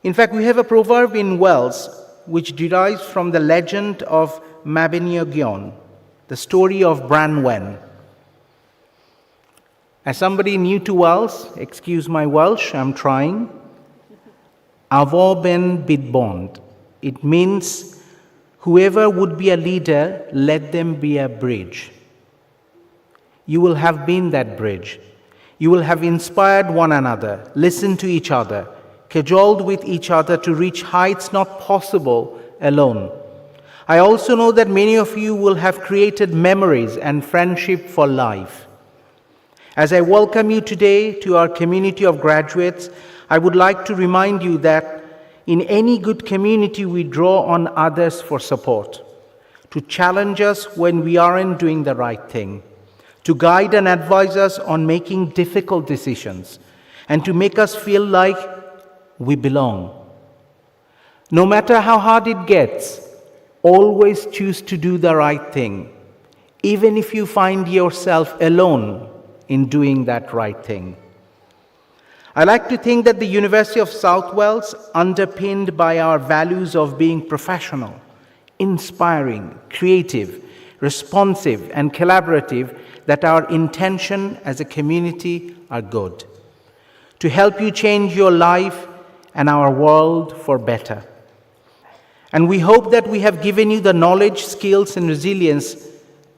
In fact, we have a proverb in Wales which derives from the legend of Mabinogion, the story of Branwen. As somebody new to Wales, excuse my Welsh, I'm trying. Avo ben bidbond. It means whoever would be a leader, let them be a bridge. You will have been that bridge. You will have inspired one another, listened to each other, cajoled with each other to reach heights not possible alone. I also know that many of you will have created memories and friendship for life. As I welcome you today to our community of graduates, I would like to remind you that in any good community we draw on others for support, to challenge us when we aren't doing the right thing, to guide and advise us on making difficult decisions, and to make us feel like we belong. No matter how hard it gets, always choose to do the right thing, even if you find yourself alone in doing that right thing. I like to think that the University of South Wales, underpinned by our values of being professional, inspiring, creative, responsive, and collaborative, that our intention as a community are good, to help you change your life and our world for better. And we hope that we have given you the knowledge, skills, and resilience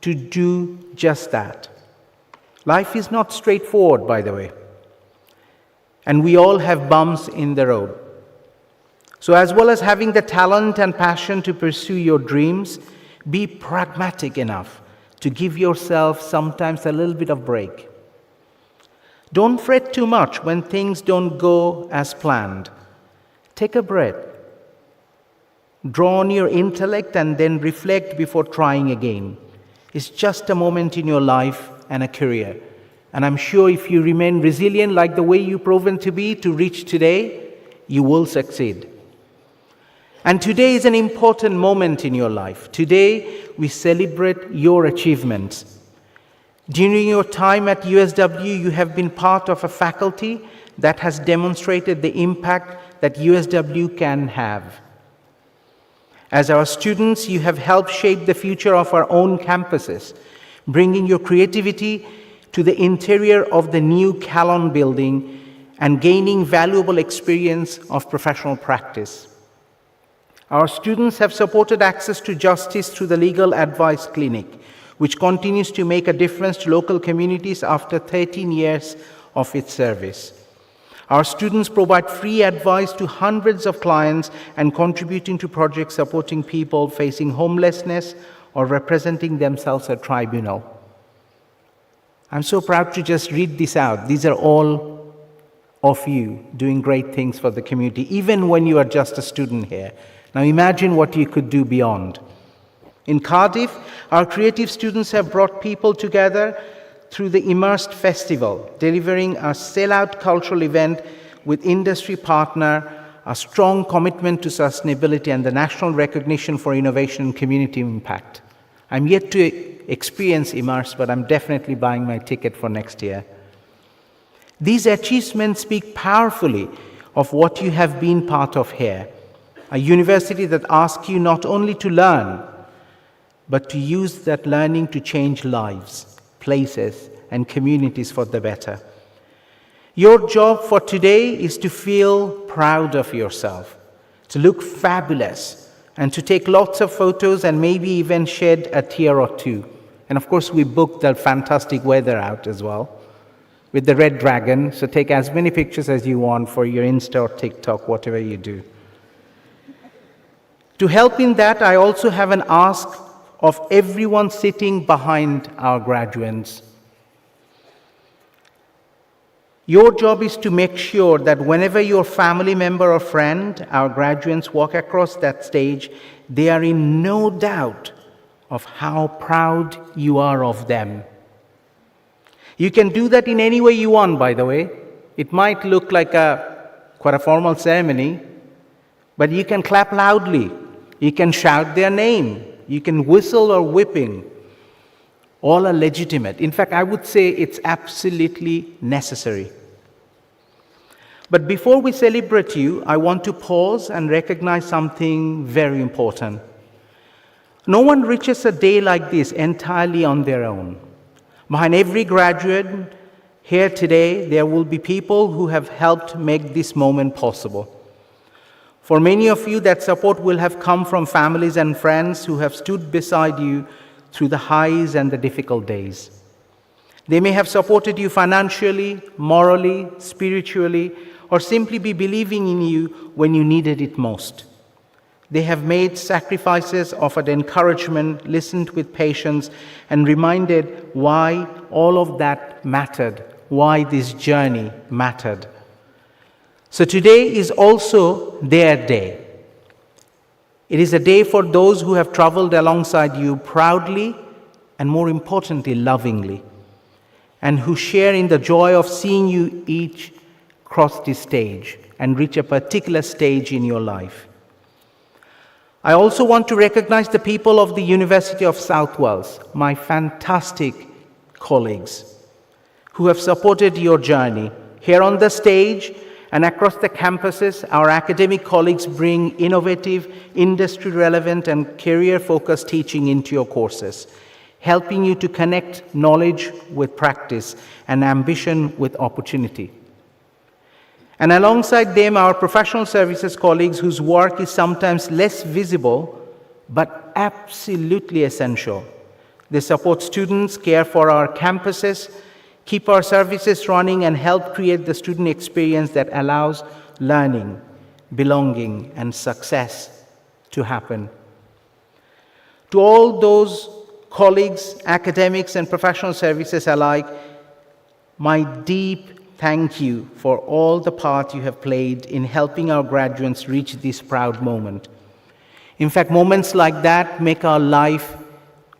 to do just that. Life is not straightforward, by the way, and we all have bumps in the road. So as well as having the talent and passion to pursue your dreams, be pragmatic enough to give yourself sometimes a little bit of break. Don't fret too much when things don't go as planned. Take a breath. Draw on your intellect and then reflect before trying again. It's just a moment in your life and a career. And I'm sure if you remain resilient like the way you've proven to be to reach today, you will succeed. And today is an important moment in your life. Today, we celebrate your achievements. During your time at USW, you have been part of a faculty that has demonstrated the impact that USW can have. As our students, you have helped shape the future of our own campuses, bringing your creativity to the interior of the new Calon building and gaining valuable experience of professional practice. Our students have supported access to justice through the Legal Advice Clinic, which continues to make a difference to local communities after 13 years of its service. Our students provide free advice to hundreds of clients and contributing to projects supporting people facing homelessness or representing themselves at tribunal. I'm so proud to just read this out. These are all of you doing great things for the community, even when you are just a student here. Now imagine what you could do beyond. In Cardiff, our creative students have brought people together through the Immersed Festival, delivering a sellout cultural event with industry partner, a strong commitment to sustainability, and the national recognition for innovation and community impact. I'm yet to experience Immersed, but I'm definitely buying my ticket for next year. These achievements speak powerfully of what you have been part of here, a university that asks you not only to learn, but to use that learning to change lives, places, and communities for the better. Your job for today is to feel proud of yourself, to look fabulous, and to take lots of photos and maybe even shed a tear or two. And of course, we booked the fantastic weather out as well with the Red Dragon, so take as many pictures as you want for your Insta or TikTok, whatever you do. To help in that, I also have an ask of everyone sitting behind our graduates. Your job is to make sure that whenever your family member or friend, our graduates, walk across that stage, they are in no doubt of how proud you are of them. You can do that in any way you want, by the way. It might look like quite a formal ceremony, but you can clap loudly. You can shout their name. You can whistle or whipping. All are legitimate. In fact, I would say it's absolutely necessary. But before we celebrate you, I want to pause and recognize something very important. No one reaches a day like this entirely on their own. Behind every graduate here today, there will be people who have helped make this moment possible. For many of you, that support will have come from families and friends who have stood beside you through the highs and the difficult days. They may have supported you financially, morally, spiritually, or simply be believing in you when you needed it most. They have made sacrifices, offered encouragement, listened with patience, and reminded why all of that mattered, why this journey mattered. So today is also their day. It is a day for those who have traveled alongside you proudly and, more importantly, lovingly, and who share in the joy of seeing you each cross this stage and reach a particular stage in your life. I also want to recognize the people of the University of South Wales, my fantastic colleagues, who have supported your journey. Here on the stage and across the campuses, our academic colleagues bring innovative, industry-relevant, and career-focused teaching into your courses, helping you to connect knowledge with practice and ambition with opportunity. And alongside them, our professional services colleagues whose work is sometimes less visible, but absolutely essential. They support students, care for our campuses, keep our services running, and help create the student experience that allows learning, belonging, and success to happen. To all those colleagues, academics, and professional services alike, my deep thank you for all the part you have played in helping our graduates reach this proud moment. In fact, moments like that make our life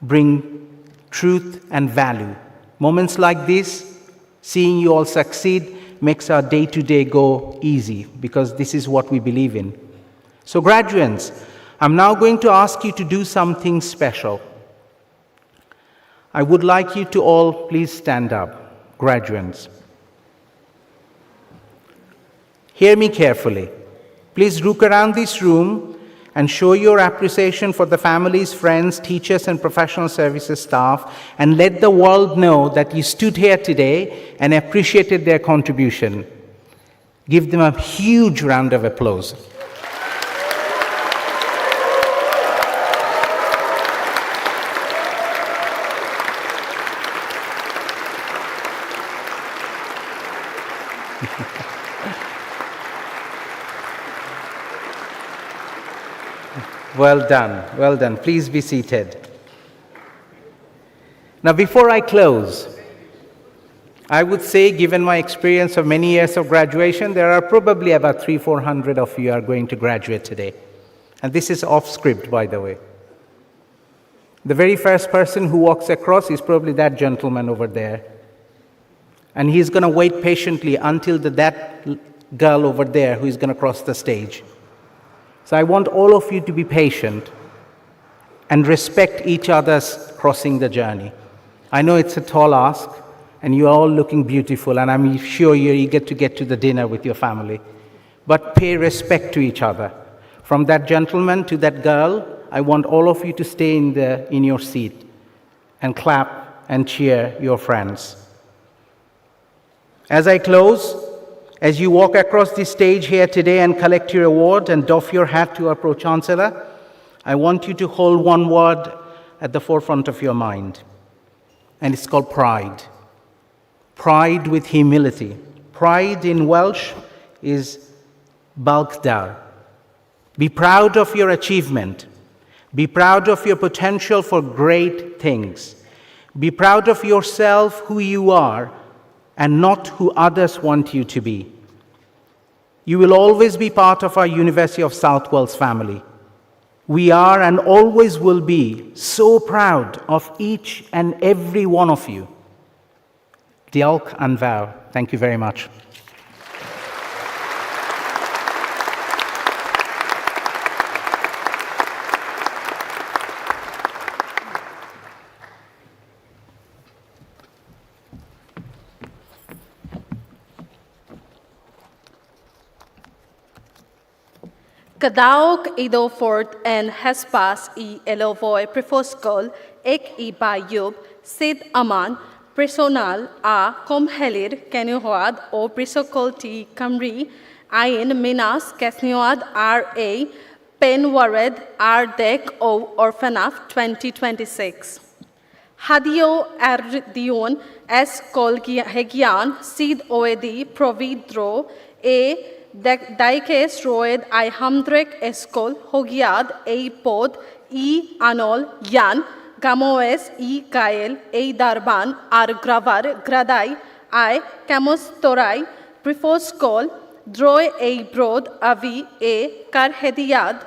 bring truth and value. Moments like this, seeing you all succeed, makes our day-to-day go easy, because this is what we believe in. So graduates, I'm now going to ask you to do something special. I would like you to all please stand up, graduates. Hear me carefully. Please look around this room and show your appreciation for the families, friends, teachers, and professional services staff, and let the world know that you stood here today and appreciated their contribution. Give them a huge round of applause. Well done, well done. Please be seated. Now, before I close, I would say, given my experience of many years of graduation, there are probably about 300-400 of you are going to graduate today. And this is off script, by the way. The very first person who walks across is probably that gentleman over there. And he's going to wait patiently until that girl over there who is going to cross the stage. So I want all of you to be patient and respect each other's crossing the journey. I know it's a tall ask, and you're all looking beautiful, and I'm sure you're eager to get to the dinner with your family. But pay respect to each other. From that gentleman to that girl, I want all of you to stay in your seat and clap and cheer your friends. As I close, as you walk across this stage here today and collect your award and doff your hat to our Pro-Chancellor, I want you to hold one word at the forefront of your mind, and it's called pride. Pride with humility. Pride in Welsh is balgdar. Be proud of your achievement. Be proud of your potential for great things. Be proud of yourself, who you are, and not who others want you to be. You will always be part of our University of South Wales family. We are and always will be so proud of each and every one of you. Diolch yn fawr. Thank you very much. Gadaog iddo ffordd yn hesbas I elofoi prifysgol ac I bayub sydd yma'n personal a cymhelir genywad o Brifysgol T Cymru Ein Minas Nghasnewydd RA Penwared Ardec O Orphanaf 2026. Hadio Erdion S. Colhegian Sid Oedi Providro A. Daikes Roed I Hamdrek Escol Hogiad A. Pod E. Anol Yan Gamoes E. Gael A. Darban Ar Gravar Gradai I. Camostorai Prefoscol Droy A. Brod Avi A. Karhediad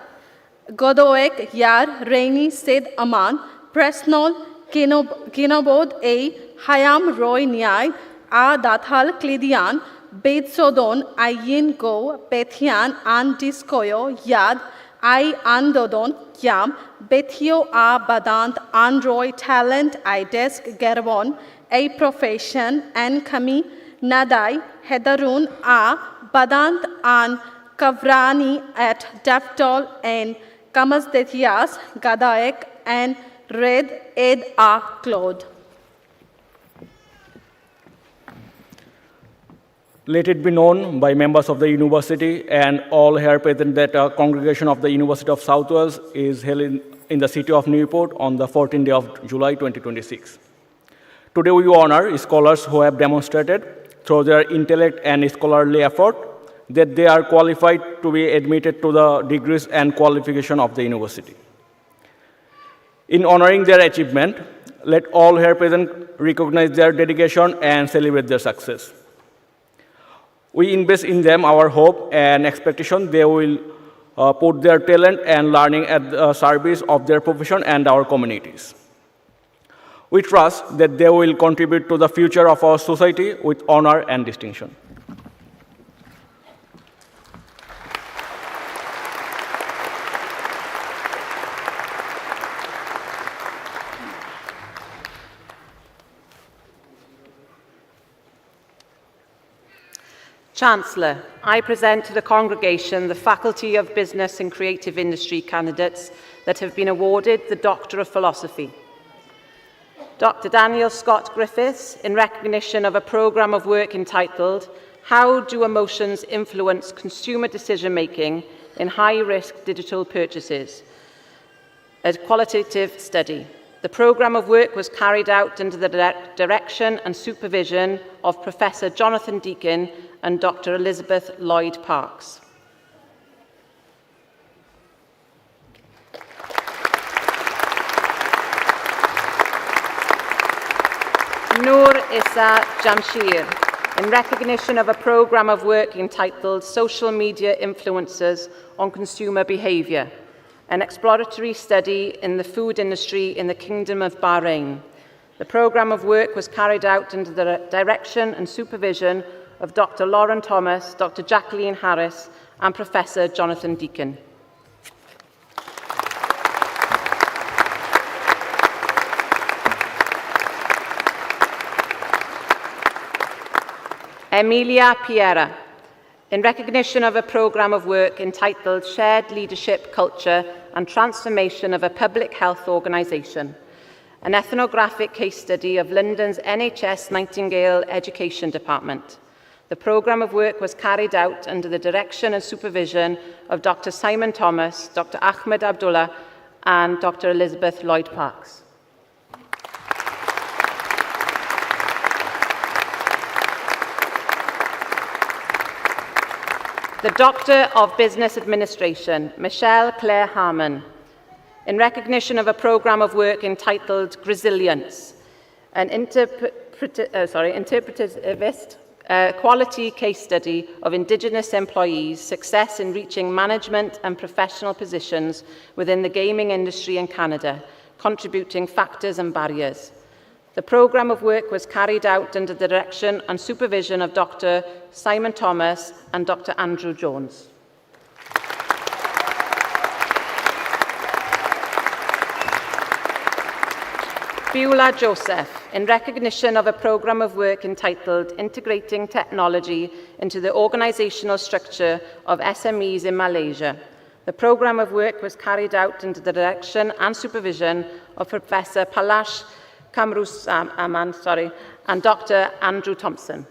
Godoek Yar Reini Sid Aman Presnol Ginobod A. Hayam Roy Nyai A. Dathal Klidian Betsodon Ayin Go Bethian An Discoyo Yad I Andodon Yam Bethio A. Badant Android Talent I Desk Gerbon A. Profession N. Kami Nadai Hedarun A. Badant An Kavrani at Daftol and Kamasdethias Gadaek and Red Ed A. Claude. Let it be known by members of the university and all here present that a congregation of the University of South Wales is held in the city of Newport on the 14th day of July 2026. Today we honor scholars who have demonstrated through their intellect and scholarly effort that they are qualified to be admitted to the degrees and qualification of the university. In honoring their achievement, let all here present recognize their dedication and celebrate their success. We invest in them our hope and expectation they will put their talent and learning at the service of their profession and our communities. We trust that they will contribute to the future of our society with honor and distinction. Chancellor, I present to the congregation the Faculty of Business and Creative Industry candidates that have been awarded the Doctor of Philosophy. Dr. Daniel Scott Griffiths, in recognition of a programme of work entitled How Do Emotions Influence Consumer Decision-Making in High-Risk Digital Purchases? A qualitative study. The programme of work was carried out under the direction and supervision of Professor Jonathan Deakin and Dr. Elizabeth Lloyd Parks. Noor Issa Jamshir, in recognition of a programme of work entitled Social Media Influencers on Consumer Behaviour, an exploratory study in the food industry in the Kingdom of Bahrain. The programme of work was carried out under the direction and supervision of Dr. Lauren Thomas, Dr. Jacqueline Harris, and Professor Jonathan Deakin. Emilia Piera, in recognition of a programme of work entitled Shared Leadership, Culture and Transformation of a Public Health Organisation, an ethnographic case study of London's NHS Nightingale Education Department. The programme of work was carried out under the direction and supervision of Dr. Simon Thomas, Dr. Ahmed Abdullah, and Dr. Elizabeth Lloyd Parks. The Doctor of Business Administration, Michelle Claire Harmon, in recognition of a programme of work entitled Resilience, an interpretivist quality case study of Indigenous employees' success in reaching management and professional positions within the gaming industry in Canada, contributing factors and barriers. The programme of work was carried out under the direction and supervision of Dr. Simon Thomas and Dr. Andrew Jones. Beulah Joseph, in recognition of a programme of work entitled Integrating Technology into the Organisational Structure of SMEs in Malaysia. The programme of work was carried out under the direction and supervision of Professor Palash Kamrusaman and Dr. Andrew Thompson.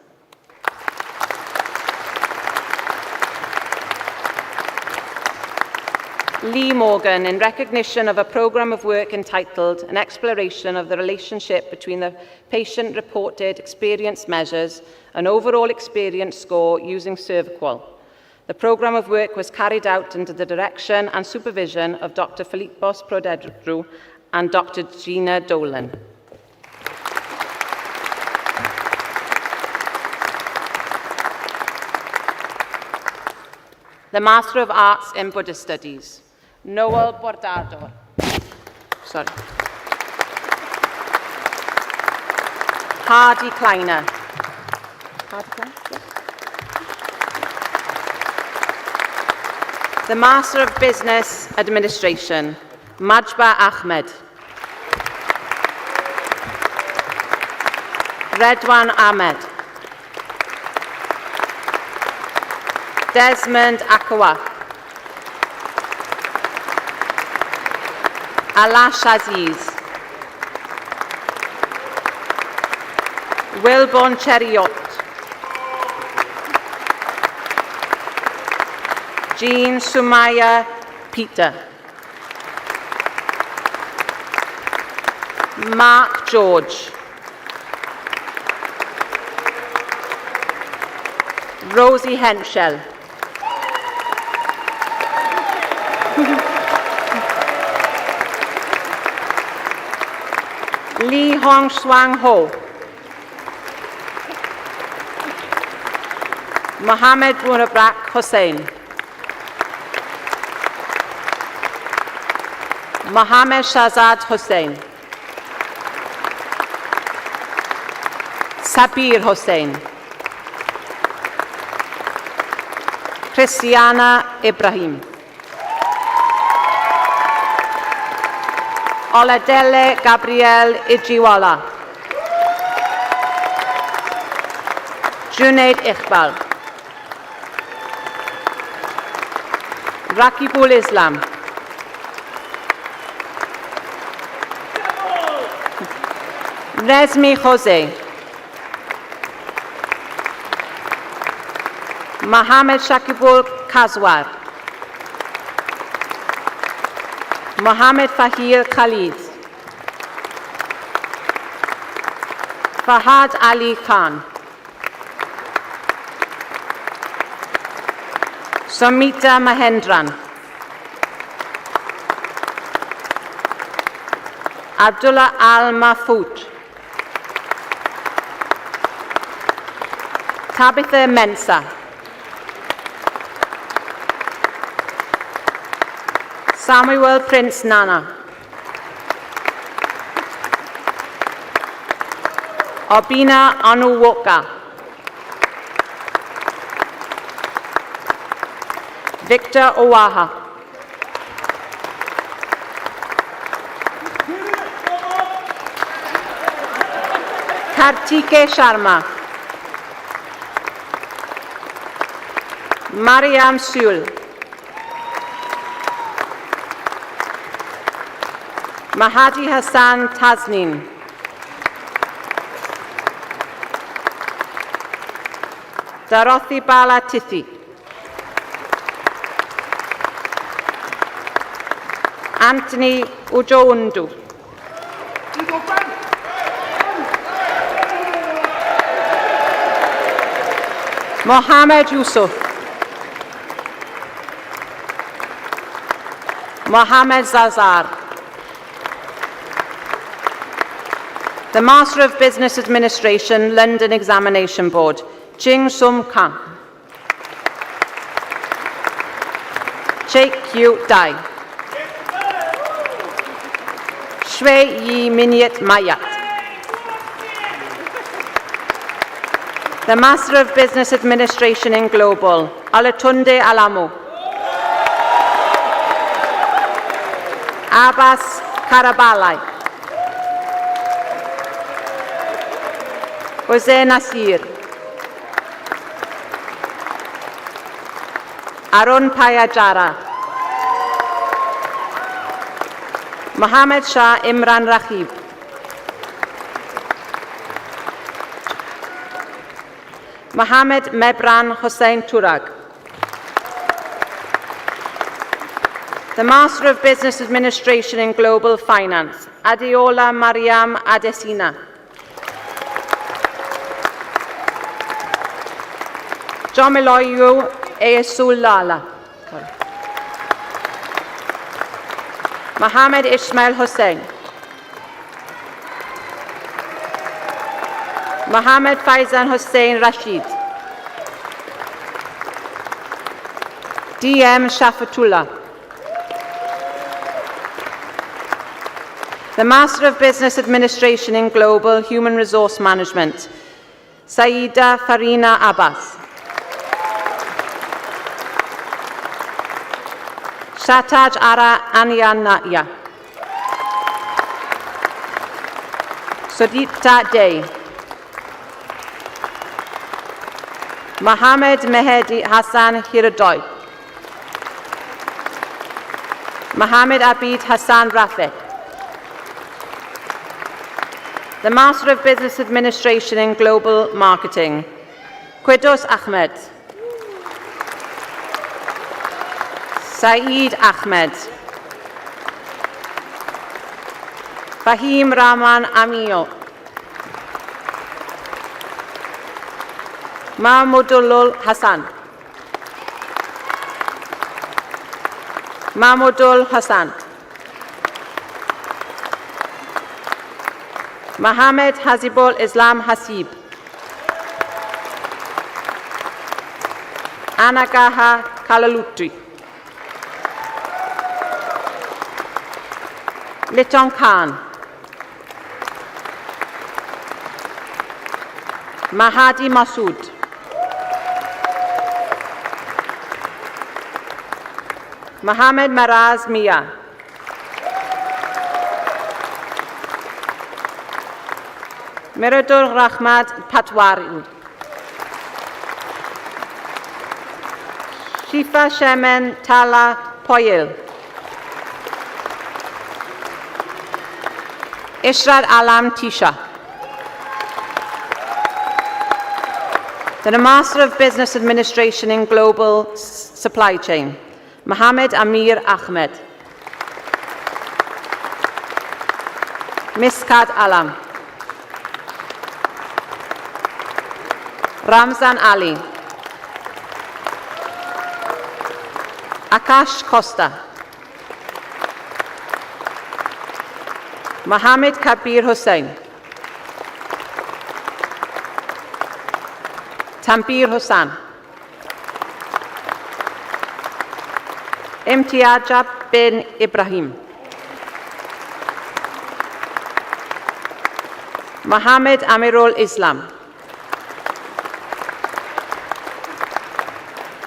Lee Morgan in recognition of a programme of work entitled An Exploration of the Relationship between the Patient-Reported Experience Measures and Overall Experience Score using Cervical. The programme of work was carried out under the direction and supervision of Dr. Philippos Prodedru and Dr. Gina Dolan. The Master of Arts in Buddhist Studies, Noel Bordador. Sorry. Hardy Kleiner. Hardy Kleiner? Yes. The Master of Business Administration, Majba Ahmed. Redwan Ahmed. Desmond Akawa. Alash Aziz. Wilborn Cheriot. Jean Sumaya Peter. Mark George. Rosie Henschel. Lee Hong Swang Ho. Mohammed Munabrak Hussain. Mohammed Shahzad Hussain. Sabir Hussain. Christiana Ibrahim. Oladele Gabriel Ijiwala. Junaid Iqbal. Rakibul Islam. Nezmi Jose. Mohammed Shakibul Kazwar. Mohammed Fahir Khalid. Fahad Ali Khan. Samita Mahendran. Abdullah Al Mahfoud. Tabitha Mensah. Samuel Prince Nana. Obina Anuwoka. Victor Owaha. Kartike Sharma. Mariam Sul. Mahadi Hassan Tasnin. Dorothy Bala Tithi. Anthony Ujoundu. Mohammed Yusuf. Mohammed Zazar. The Master of Business Administration, London Examination Board, Jing Sum Kang. Chek Yu Dai. Shway Yi Minyat Mayat. The Master of Business Administration in Global, Alatunde Alamu. Abbas Karabalai. Jose Nasir. Arun Payajara. Mohammed Shah Imran Rakhib. Mohammed Mebran Hossein Turag. The Master of Business Administration in Global Finance, Adeola Mariam Adesina. Jomiloyu Esulala. Mohammed Ismail Hussain. Mohammed Faizan Hussain Rashid. DM Shafatullah. The Master of Business Administration in Global Human Resource Management, Saida Farina Abbas. Shataj Ara Anyanaya. Sudipta Day. Mohammed Mehdi Hassan Hiradoi. Mohammed Abid Hassan Rafiq. The Master of Business Administration in Global Marketing, Quddus Ahmed. Saeed Ahmed. Fahim Rahman Amio. Mahmudul Hassan. Mahmudul Hassan. Mohammed Hazibul Islam Hasib. Anagaha Kalalutri. Liton Khan. Mahadi Masood. Mohammed Maraz Mia. Miradul Rahmat Patwari. Shifa Shemen Tala Poyil. Ishrad Alam Tisha. The Master of Business Administration in Global Supply Chain, Mohammed Amir Ahmed. Miskat Alam. Ramzan Ali. Akash Costa. Mohammed Kabir Hussain. Tambir Hussain. Imtiajab bin Ibrahim. Mohammed Amirul Islam.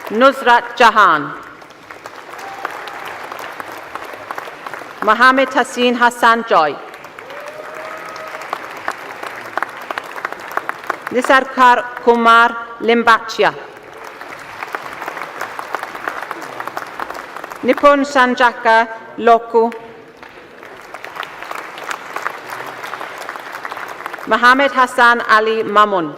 Nusrat Jahan. Mohammed Hassin Hassan Joy. Nisarkar Kumar Limbachia. Nipun Sanjaka Loku. Mohammed Hassan Ali Mamun.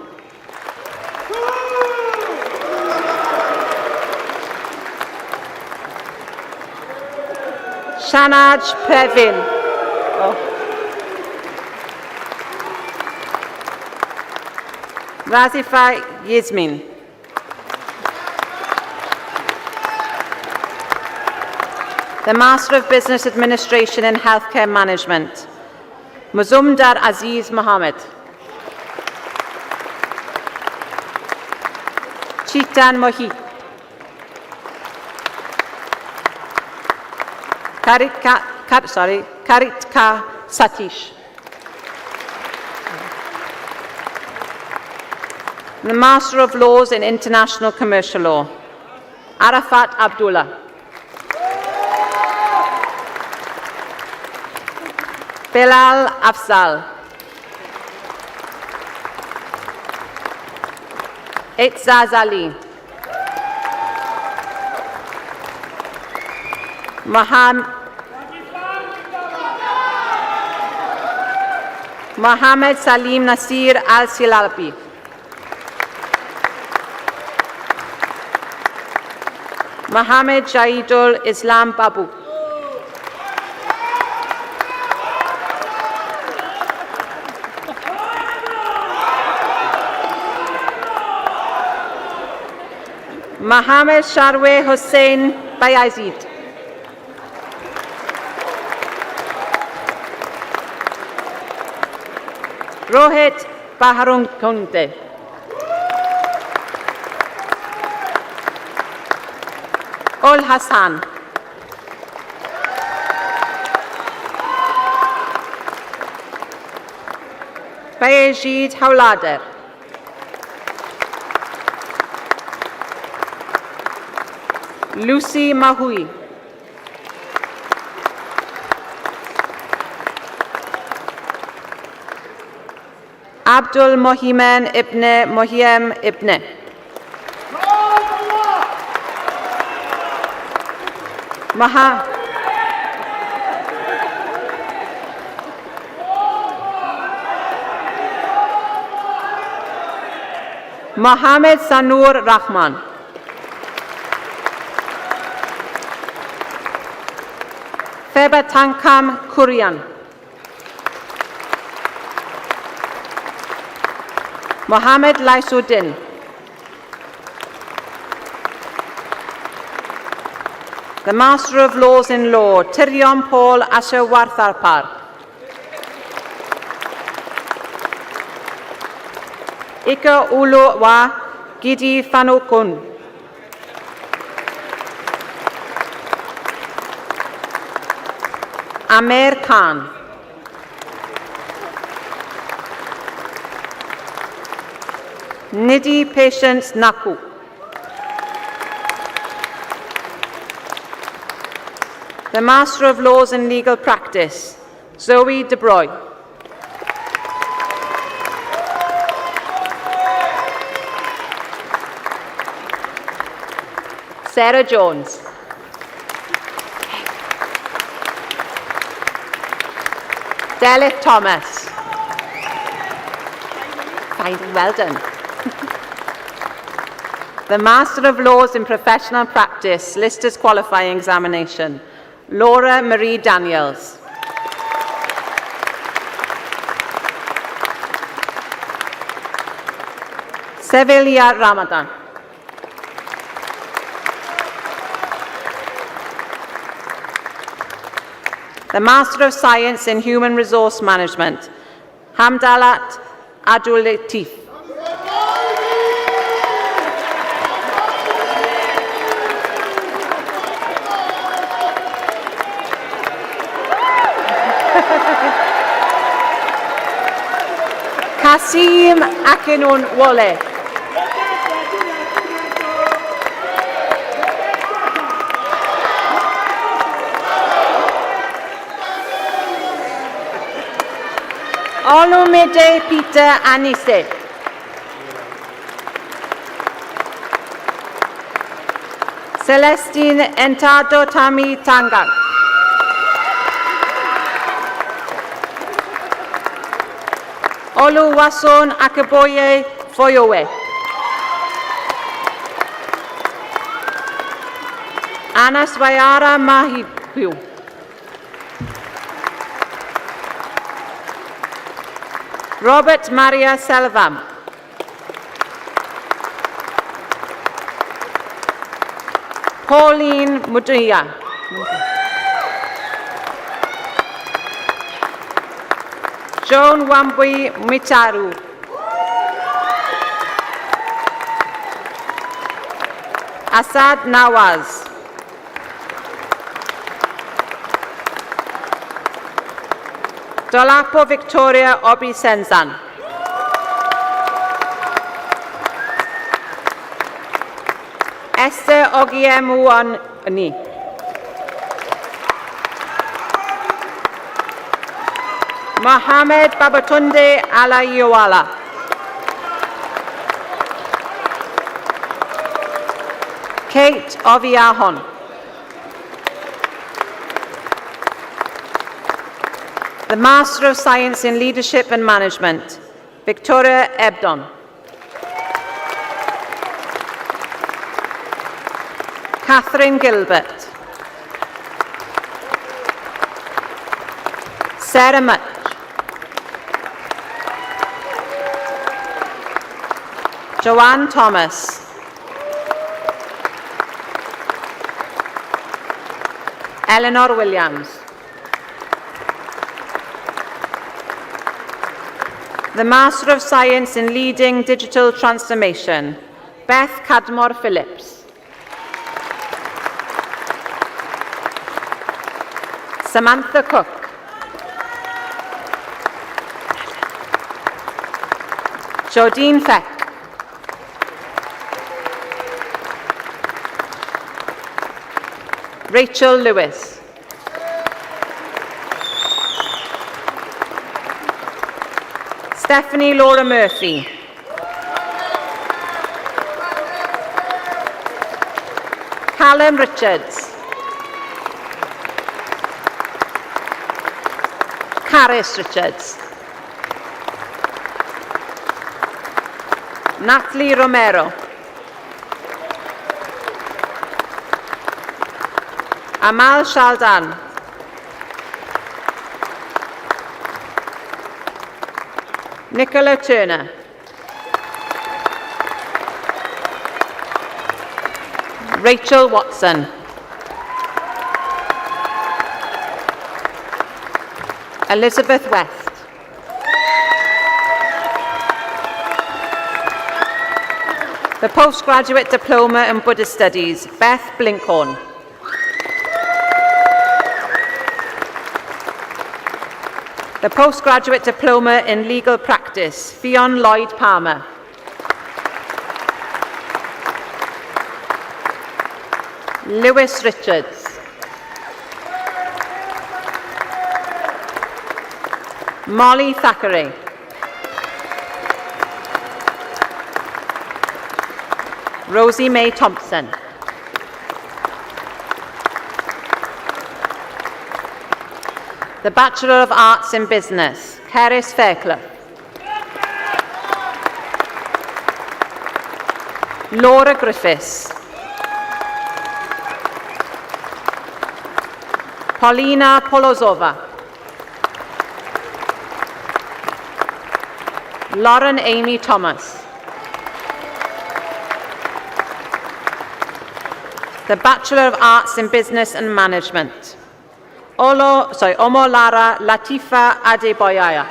Shanaj Previn. Razifa Yasmin. The Master of Business Administration and Healthcare Management, Mazumdar Aziz Mohammed. Chitan Mohit. Karitka Satish. The Master of Laws in International Commercial Law, Arafat Abdullah. Bilal Afzal. Itzaz Ali. Mohammed Salim Nasir Al-Silabi. Mohammed Jahidul Islam Babu. Mohammed Sharwe Hussein Bayazid. Rohit Baharunkunde. Ol Hassan. Bayazid Hawlader. Lucy Mahui. Abdul Mohimen Ibn Mohiem Ibn. Mohammed Sanur Rahman. Feba Tankam Kurian. Mohammed Laisuddin. The Master of Laws in Law, Tyrion Paul Ashawartharpar. Ika Ulo Wa Gidi Fanokun. Amer Khan. Nidhi Patience Naku. The Master of Laws in Legal Practice, Zoe De Bruyne. Sarah Jones. Delith Thomas. Fine, well done. The Master of Laws in Professional Practice, Listers Qualifying Examination, Laura Marie Daniels. Sevilla Ramadan. The Master of Science in Human Resource Management, Hamdalat Abdul Latif. Kasim Akinon Wole. Olumide Peter Anise. Celestine Entado Tami Tangal. Oluwason Akeboye Foyowe. Anaswayara Mahipu. Robert Maria Selvam. Pauline Mudia. Joan Wambui Mitaru. Asad Nawaz. Dolapo Victoria Obi Senzan. Esther Ogiemuani. Mohammed Babatunde Alayowala. Kate Oviahon. The Master of Science in Leadership and Management, Victoria Ebdon. Catherine Gilbert. Sarah Much. Joanne Thomas. Eleanor Williams. The Master of Science in Leading Digital Transformation, Beth Cadmore Phillips. Samantha Cook. Jodine Feck. Rachel Lewis. Stephanie Laura Murphy. Callum Richards. Caris Richards. Natalie Romero. Amal Shaldan. Nicola Turner. Rachel Watson. Elizabeth West. The Postgraduate Diploma in Buddhist Studies, Beth Blinkhorn. The Postgraduate Diploma in Legal Practice, Fionn Lloyd Palmer. Lewis Richards. Molly Thackeray. Rosie May Thompson. The Bachelor of Arts in Business, Cerys Fairclough. Laura Griffiths. Paulina Polozova. Lauren Amy Thomas. The Bachelor of Arts in Business and Management, Omolara Latifa Adeboyaya.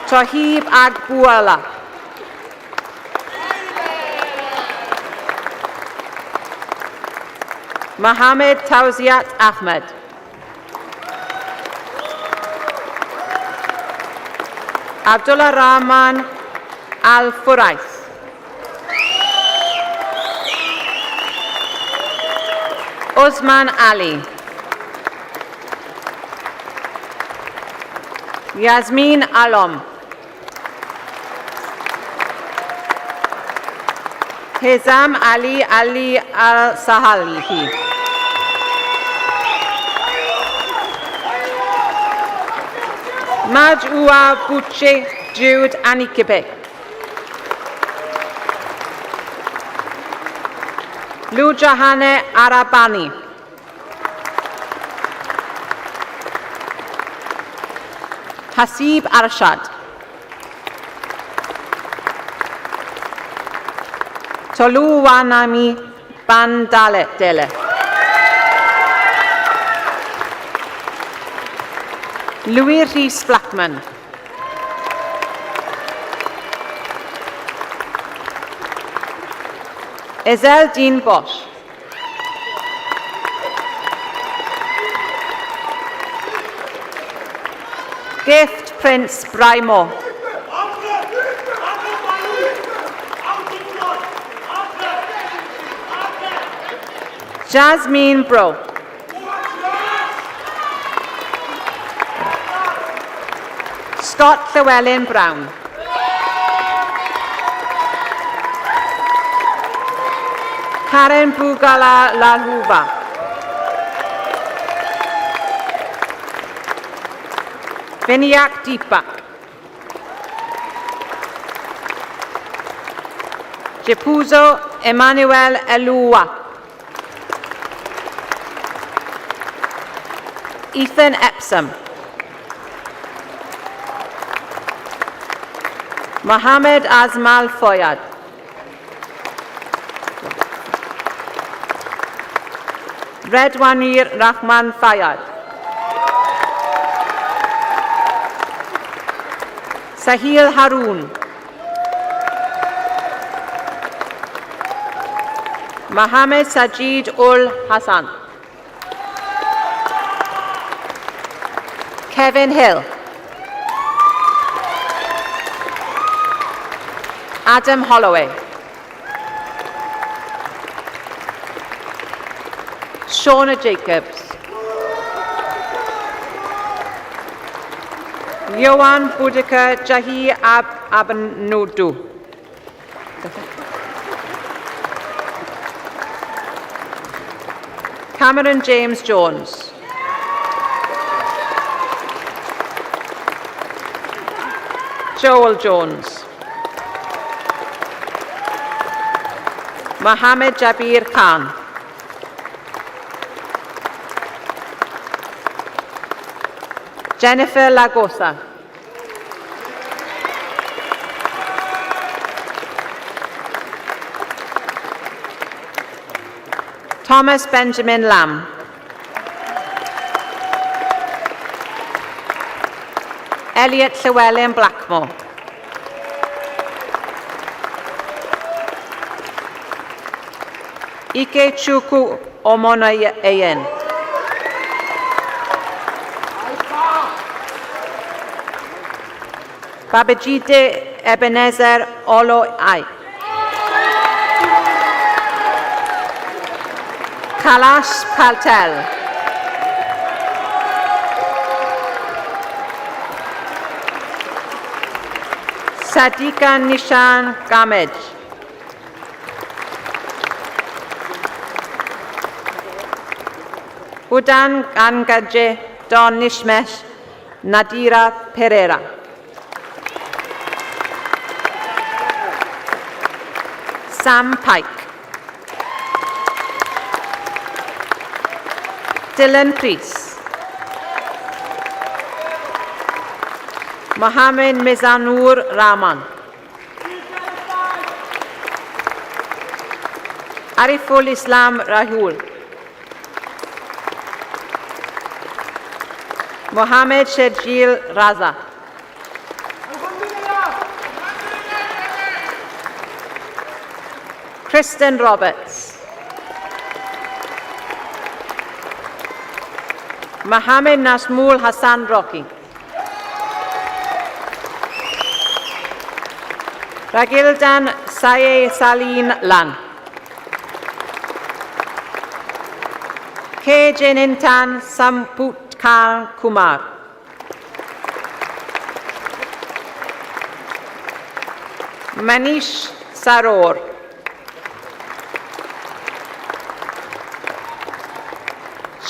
Tohib Agbuala. Mohammed Tauziat Ahmed. Abdullah Rahman Al-Furais. Osman Ali. Yasmin Alom. Hizam Ali Al-Sahali. Majua Buche Jude Anikibe. Lujahane Arabani. Hasib Arshad. Toluwanami Bandale. Louis Rhys Blackman. Ezel Dean Bosch. Gift Prince Braimo. Jasmine Bro. Scott Llewellyn Brown. Karen Bugala Laluva. Vinayak Deepak. Jepuzo Emmanuel Elua. Ethan Epsom. Mohammed Azmal Foyad. Redwanir Rahman Fayad. Sahil Haroon. Mohammed Sajid Ul Hassan. Kevin Hill. Adam Holloway. Shauna Jacobs. Yohan Boudica Jahi Abanudu. Cameron James Jones. Joel Jones. Mohammed Jabir Khan. Jennifer Lagosa. Thomas Benjamin Lamb. Elliot Llewellyn Blackmore. Ike Chukwu Omonayen. Babajide Ebenezer Olo Ai. Kalash Paltel. Sadika Nishan Gamej. Udan Gangaje Don Nishmesh Nadira Pereira. Sam Pike. Dylan Priest. Mohammed Mizanur Rahman. Ariful Islam Rahul. Mohammed Shejil Raza. Kristen Roberts. Mohammed Nasmul Hassan Rocky. Ragildan Saye Saline Lan. K. Jenintan Samputkar Kumar. Manish Saror.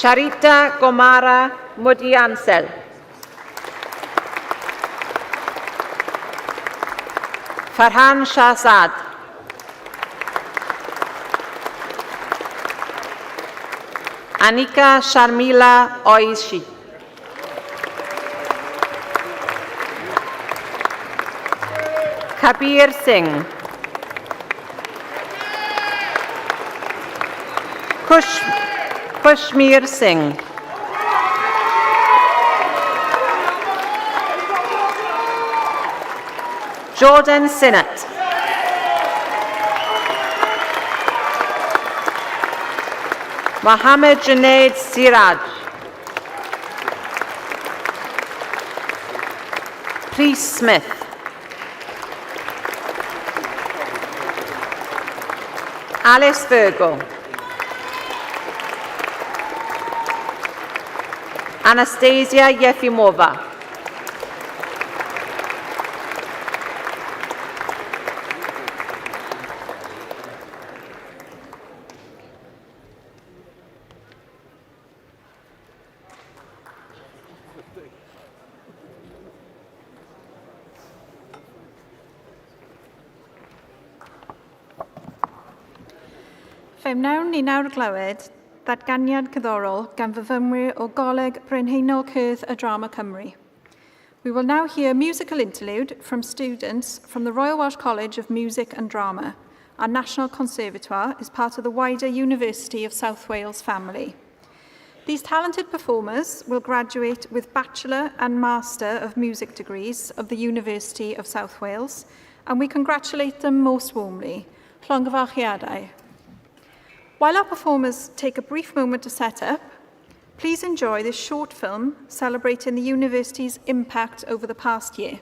Sharita Gomara Mudiansel. Farhan Shahzad. Anika Sharmila Oishi. Kabir Singh. Kashmir Singh. Jordan Sinnott. Mohammed Junaid Siraj. Priest Smith. Alice Virgo. Anastasia Yefimova. Fe wnawn ni nawr glywed ddatganiad cyddorol gan fyfyrwyr o Goleg Brenhinol Cyrdd y Drama Cymru. We will now hear a musical interlude from students from the Royal Welsh College of Music and Drama. Our National Conservatoire is part of the wider University of South Wales family. These talented performers will graduate with Bachelor and Master of Music degrees of the University of South Wales, and we congratulate them most warmly. Llongyfarchiadau. While our performers take a brief moment to set up, please enjoy this short film celebrating the university's impact over the past year.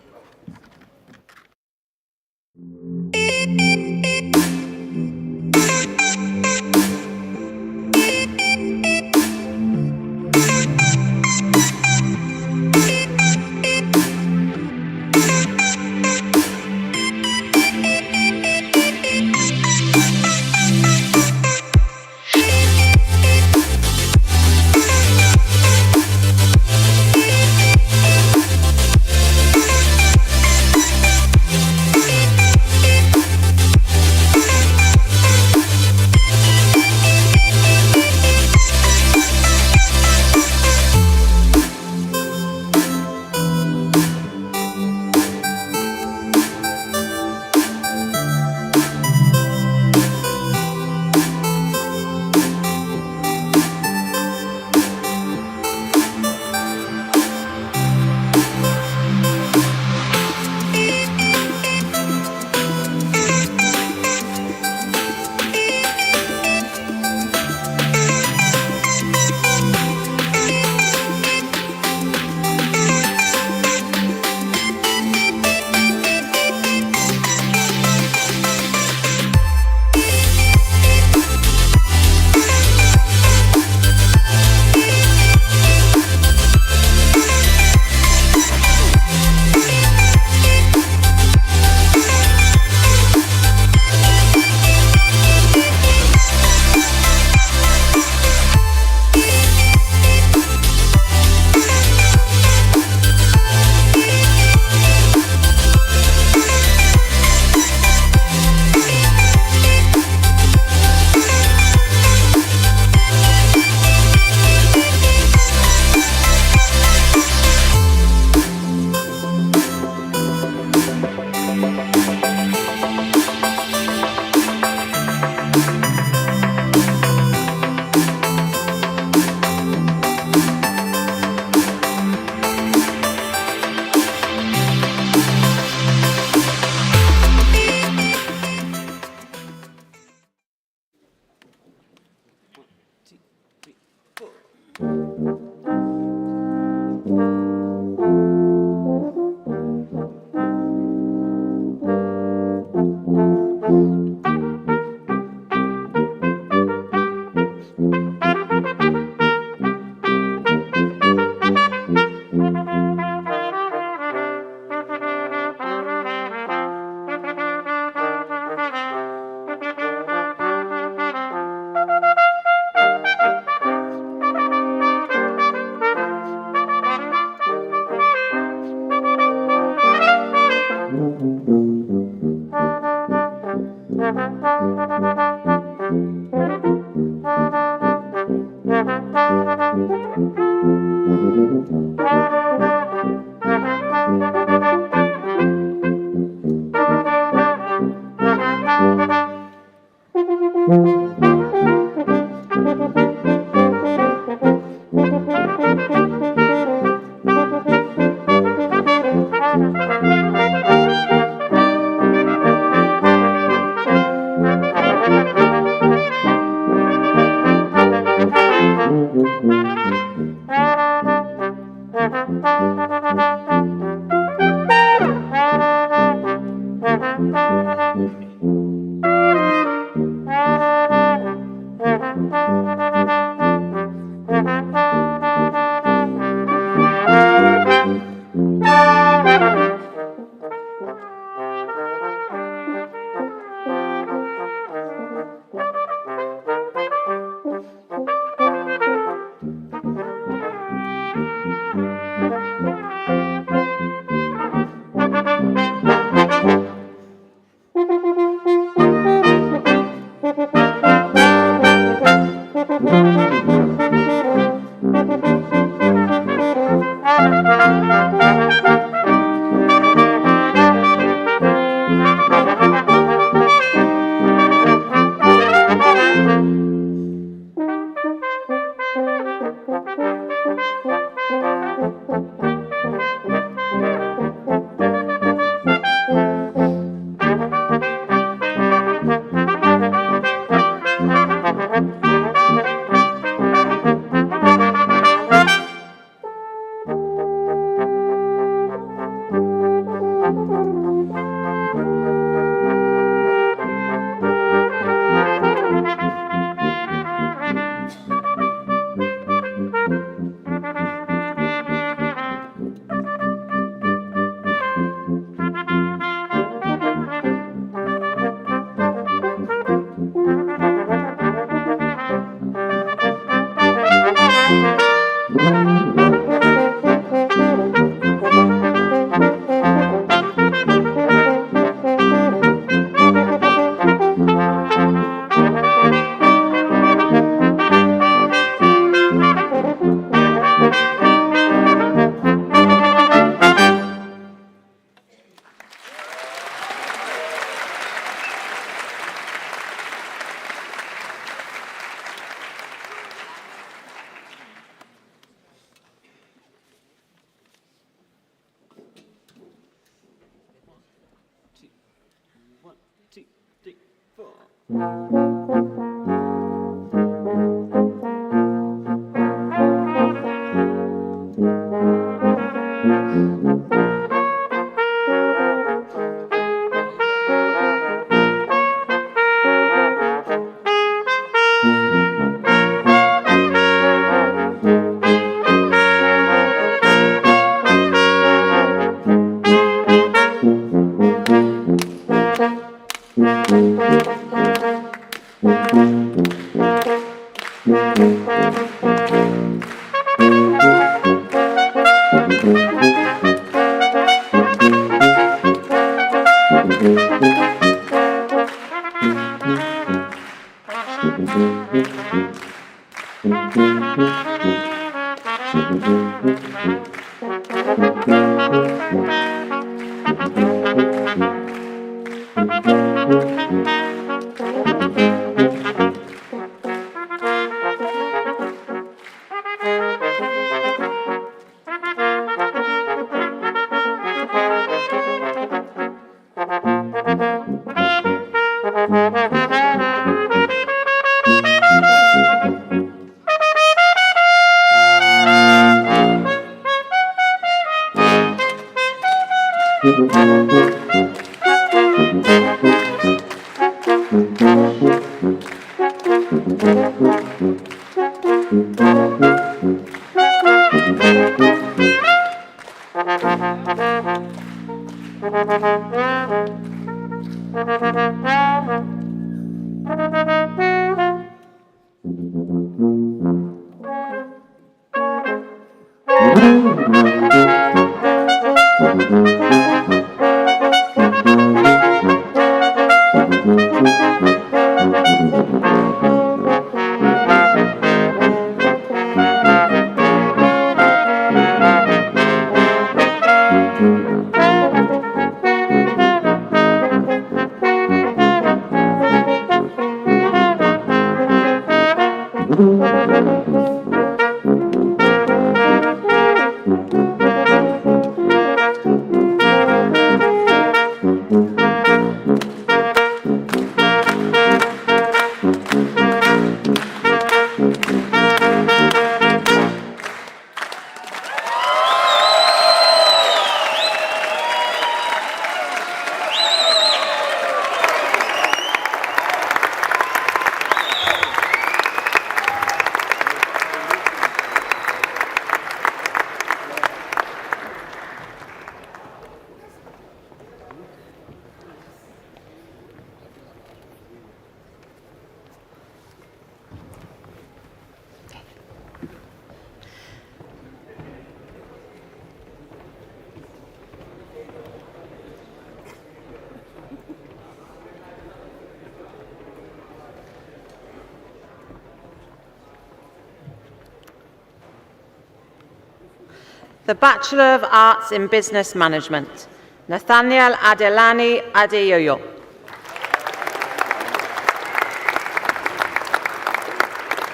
The Bachelor of Arts in Business Management, Nathaniel Adelani Adeyoyo.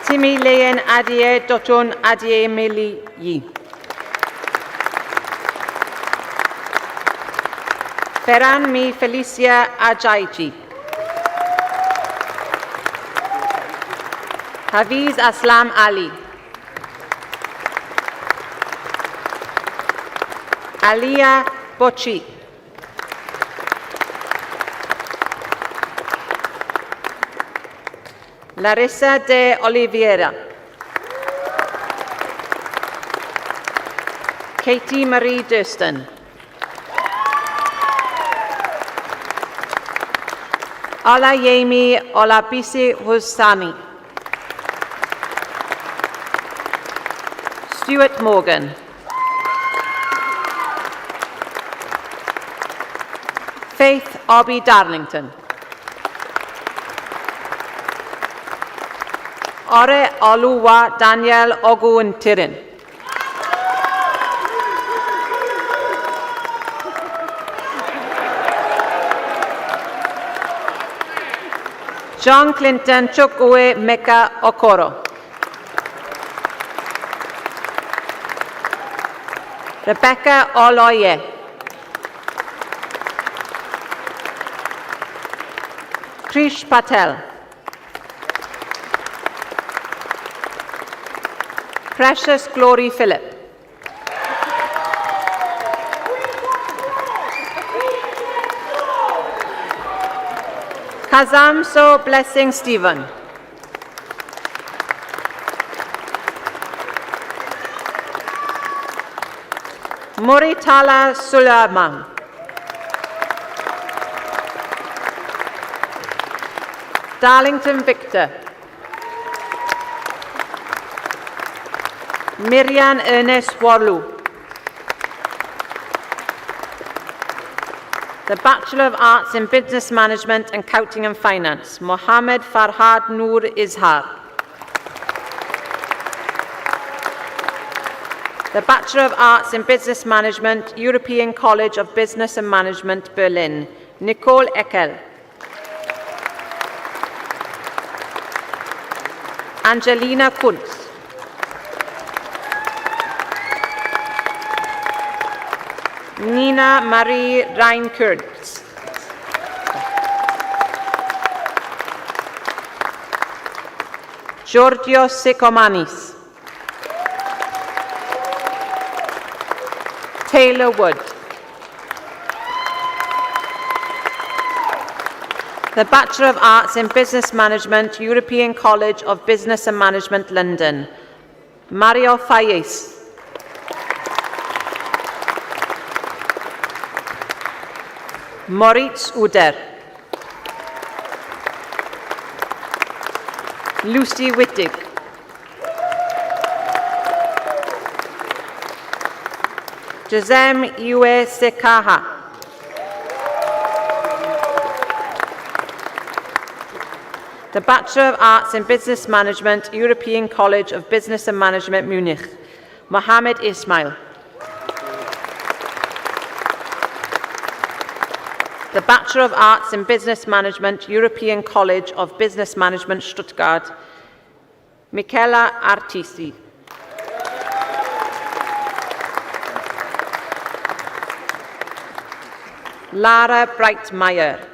Timi Leon Adie Doton Adie Mili Yi. Ferran Mi Felicia Ajaiji. Hafiz Aslam Ali. Alia Bochi. Larissa de Oliveira. Katie Marie Durston. Olayemi Olabisi Husani. Stuart Morgan. Faith Obi Darlington. Ore Oluwa Daniel Oguntirin. John Clinton Chukwe Meka Okoro. Rebecca Oloye. Trish Patel. Precious Glory Phillip. Kazamso Blessing Stephen. Muritala Sulaiman. Darlington Victor. Miriam Ernest Warlu. The Bachelor of Arts in Business Management and Accounting and Finance, Mohammed Farhad Noor Izhar. The Bachelor of Arts in Business Management, European College of Business and Management, Berlin, Nicole Eckel. Angelina Kuntz. Nina Marie Reinkurtz. Georgios Sikomanis. Taylor Wood. The Bachelor of Arts in Business Management, European College of Business and Management, London, Mario Fayez. Moritz Uder. Lucy Wittig. Jazem Iwe Sekaha. The Bachelor of Arts in Business Management, European College of Business and Management, Munich, Mohammed Ismail. The Bachelor of Arts in Business Management, European College of Business Management, Stuttgart, Michela Artisi. Lara Breitmeyer.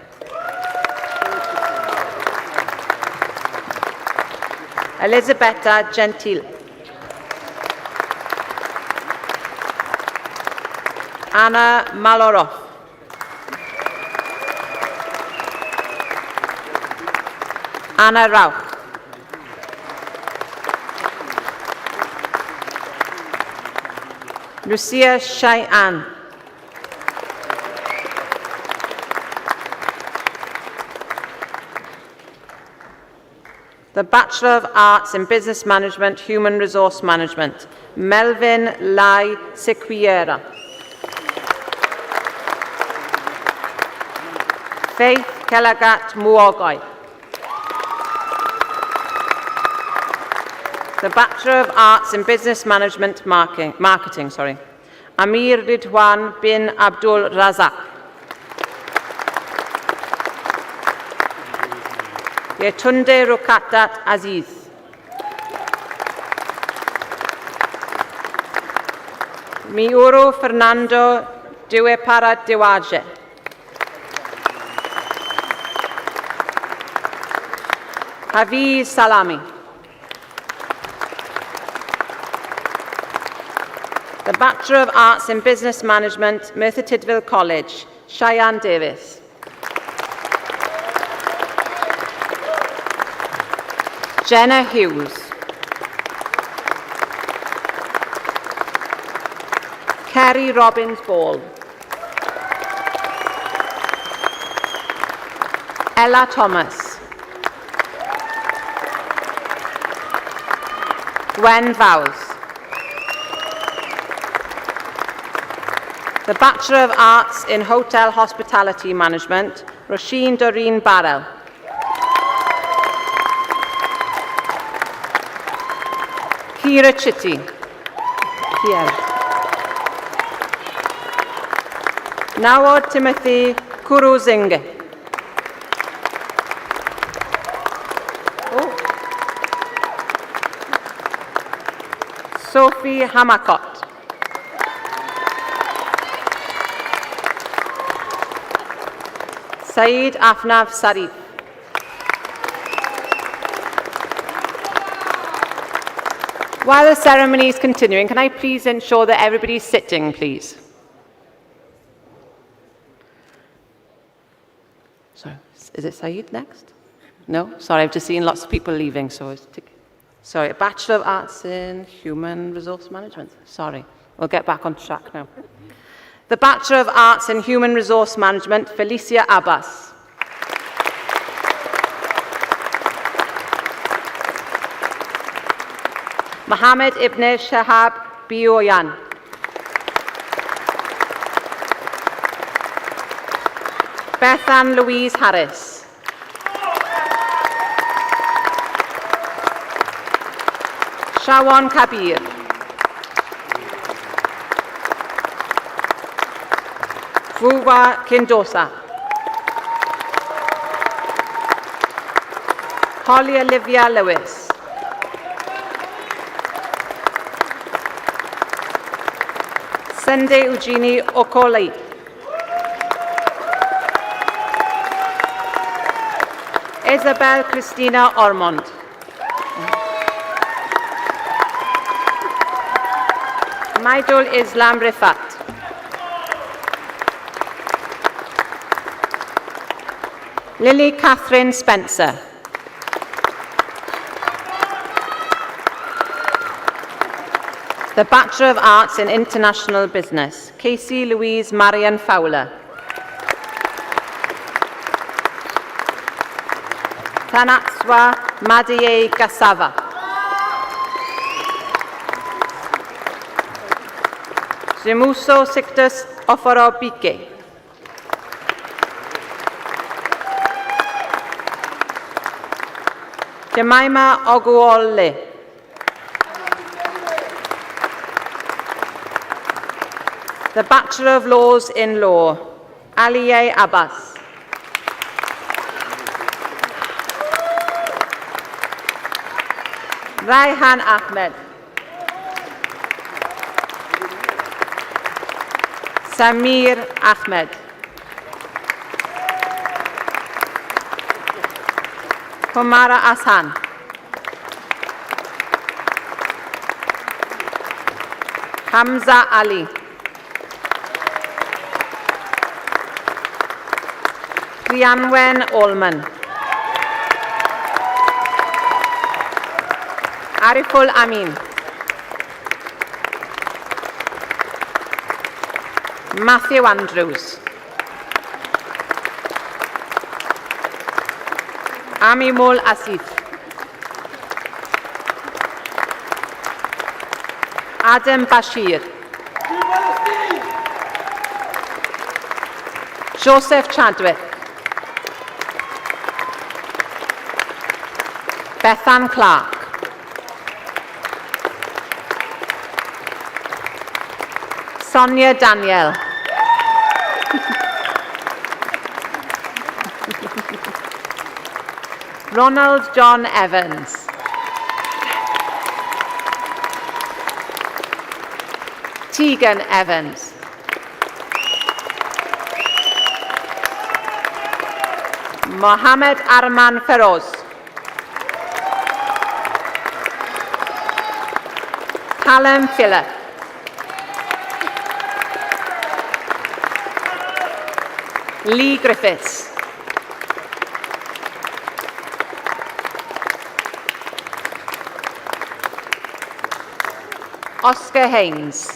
Elisabetta Gentil. Anna Maloroff. Anna Rauch. Lucia Cheyenne. The Bachelor of Arts in Business Management, Human Resource Management, Melvin Lai Sequiera. Faith Kelagat Muogai. The Bachelor of Arts in Business Management Marketing, Amir Ridwan bin Abdul Razak. Yetunde Rukatat Aziz. Miuro Fernando Duepara Dewaje. Hafiz Salami. The Bachelor of Arts in Business Management, Merthyr Tydfil College, Cheyenne Davis. Jenna Hughes. Kerry Robbins Ball. Ella Thomas. Gwen Vowes. The Bachelor of Arts in Hotel Hospitality Management, Roisin Doreen Barrell. Kira Chitty. Nawod Timothy Kuruzinge. Sophie Hamakot. Saeed Afnaf Sarif. While the ceremony is continuing, can I please ensure that everybody's sitting, please? Sorry, is it Saeed next? No? Sorry, I've just seen lots of people leaving, so it's... Sorry, Bachelor of Arts in Human Resource Management. Sorry, we'll get back on track now. The Bachelor of Arts in Human Resource Management, Felicia Abbas. Mohammed Ibn Shahab Bioyan. Bethan Louise Harris. Shawan Kabir. Fuwa Kindosa. Holly Olivia Lewis. Sunday Eugenie Okoli. Isabel Christina Ormond. Maidul Islam Rifat. Lily Catherine Spencer. The Bachelor of Arts in International Business, Casey Louise Marian Fowler. Tanatswa Madie Gasava. Zimuso Sictus Oforobike. Jemima Oguole. The Bachelor of Laws in Law, Aliye Abbas. Raihan Ahmed. Samir Ahmed. Kumara Ashan. Hamza Ali. Rhianwen Olman. Ariful Amin. Matthew Andrews. Amimul Asif. Adam Bashir. Joseph Chadwick. Bethan Clark. Sonia Daniel. Ronald John Evans. Tegan Evans. Mohammed Arman Feroz. Callum Phillip. Lee Griffiths. Oscar Haynes.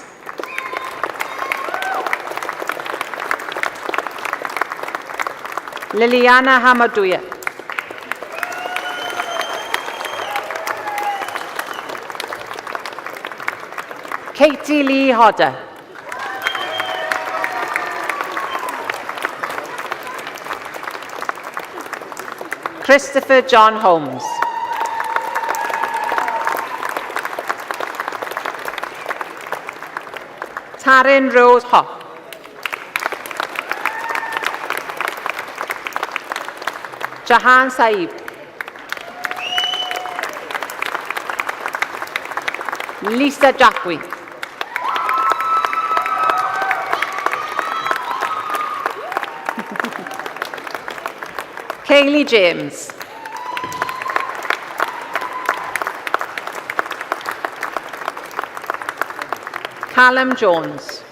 Liliana Hamadouya. Katie Lee Hodder. Christopher John Holmes. Taryn Rose Hoff. Jahan Saib. Lisa Jacqui. Kaylee James. Callum Jones.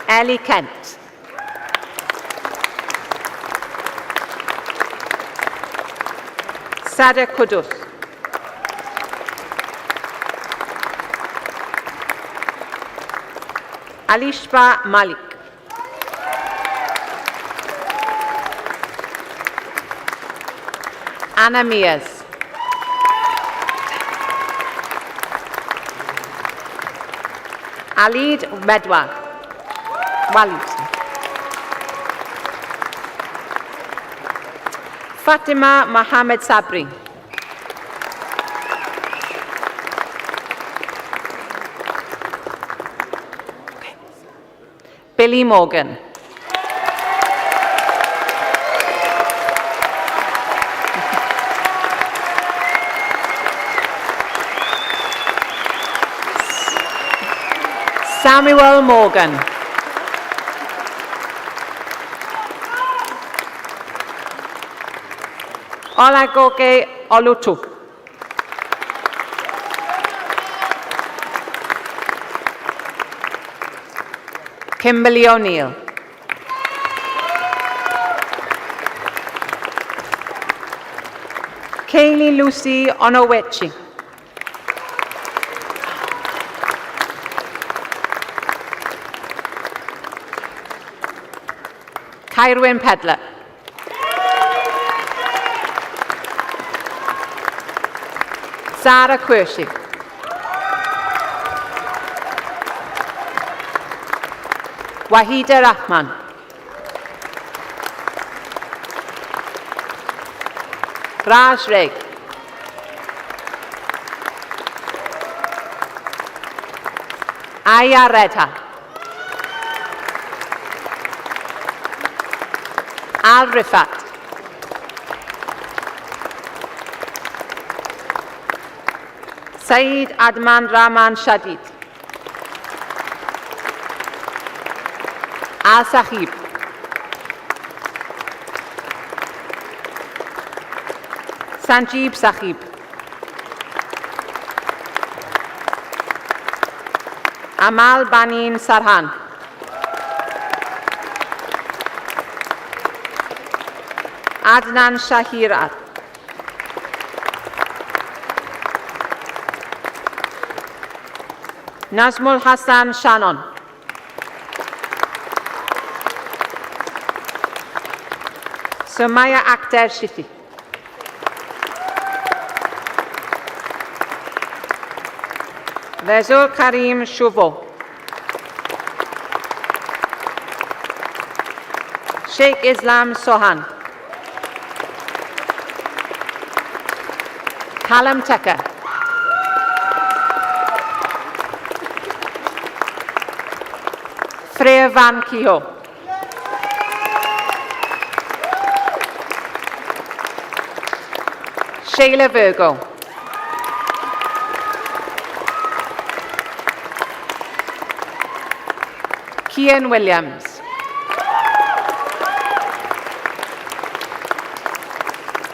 Ellie Kent. Sada Kudus. Alishba Malik. Anna Mears. Alid Medwa. Walid. Fatima Mohammed Sabri. Billy Morgan. Samuel Morgan. Olagoke Olutu. Kimberly O'Neill. Kaylee Lucy Onowechi. Kyrwin Pedler. Sarah Quirshi. Wahida Rahman. Raj Reg. Aya Redha. Al Rifat. Saeed Adman Rahman Shadid. Al Sahib. Sanjeev Sahib. Amal Banin Sarhan. Adnan Shahirat. Nazmul Hassan Shannon. Sumaya Akhtar Shifi. Vezul Karim Shuvo. Sheikh Islam Sohan. Callum Tucker. Freya Van Kehoe. Shayla Virgo. Kian Williams.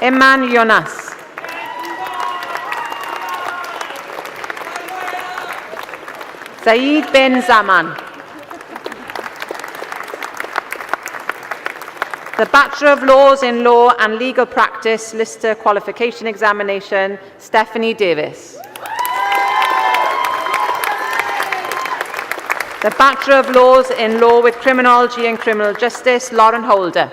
Iman Yonas. Saeed bin Zaman. The Bachelor of Laws in Law and Legal Practice Lister Qualification Examination, Stephanie Davis. The Bachelor of Laws in Law with Criminology and Criminal Justice, Lauren Holder.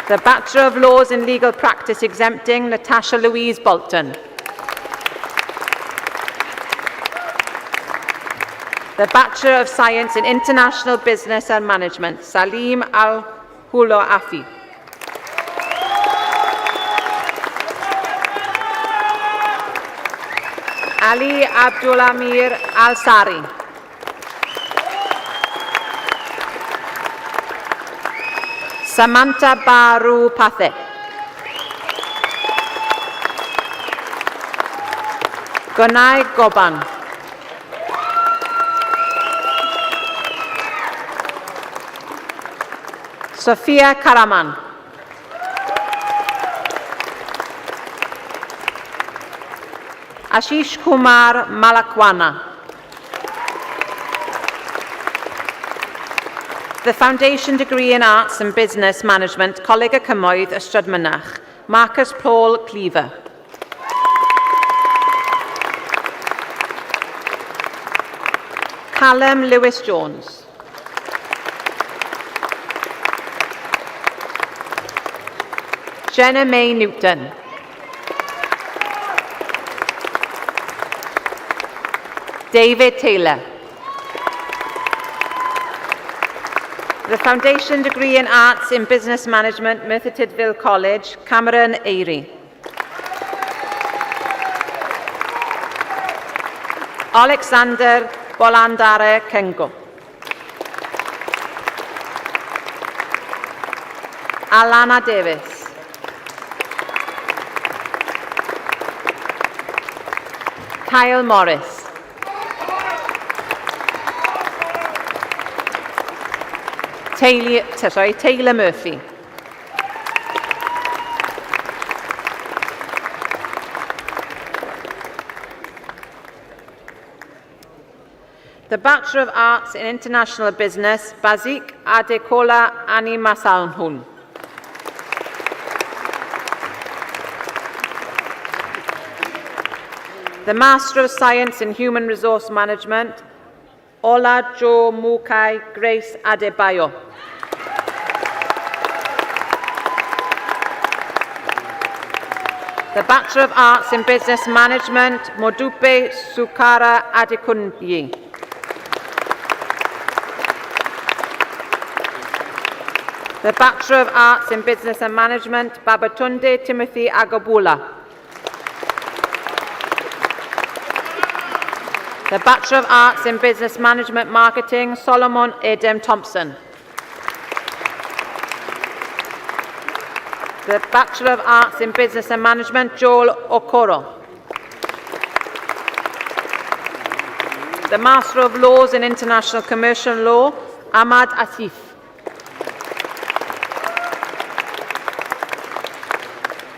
The Bachelor of Laws in Legal Practice Exempting, Natasha Louise Bolton. The Bachelor of Science in International Business and Management, Salim Al-Hulo Afi. Ali Abdulamir Al-Sari. Samantha Baru Pathe. Gonai Goban. Sophia Karaman. Ashish Kumar Malakwana. The Foundation Degree in Arts and Business Management, Coleg y Cymoedd, Ystrad Mynach, Marcus Paul Cleaver. Callum Lewis Jones. Jenna May Newton. David Taylor. The Foundation Degree in Arts in Business Management, Merthyr Tydfil College, Cameron Eyre. Alexander Bolandare Kengo. Alana Davis. Kyle Morris. Taylor Murphy. The Bachelor of Arts in International Business, Basik Adekola Ani Masalhun. The Master of Science in Human Resource Management, Ola Jo Mukai Grace Adebayo. The Bachelor of Arts in Business Management, Modupe Sukara Adekunyi. The Bachelor of Arts in Business and Management, Babatunde Timothy Agabula. The Bachelor of Arts in Business Management Marketing, Solomon Edem Thompson. The Bachelor of Arts in Business and Management, Joel Okoro. The Master of Laws in International Commercial Law, Ahmad Asif.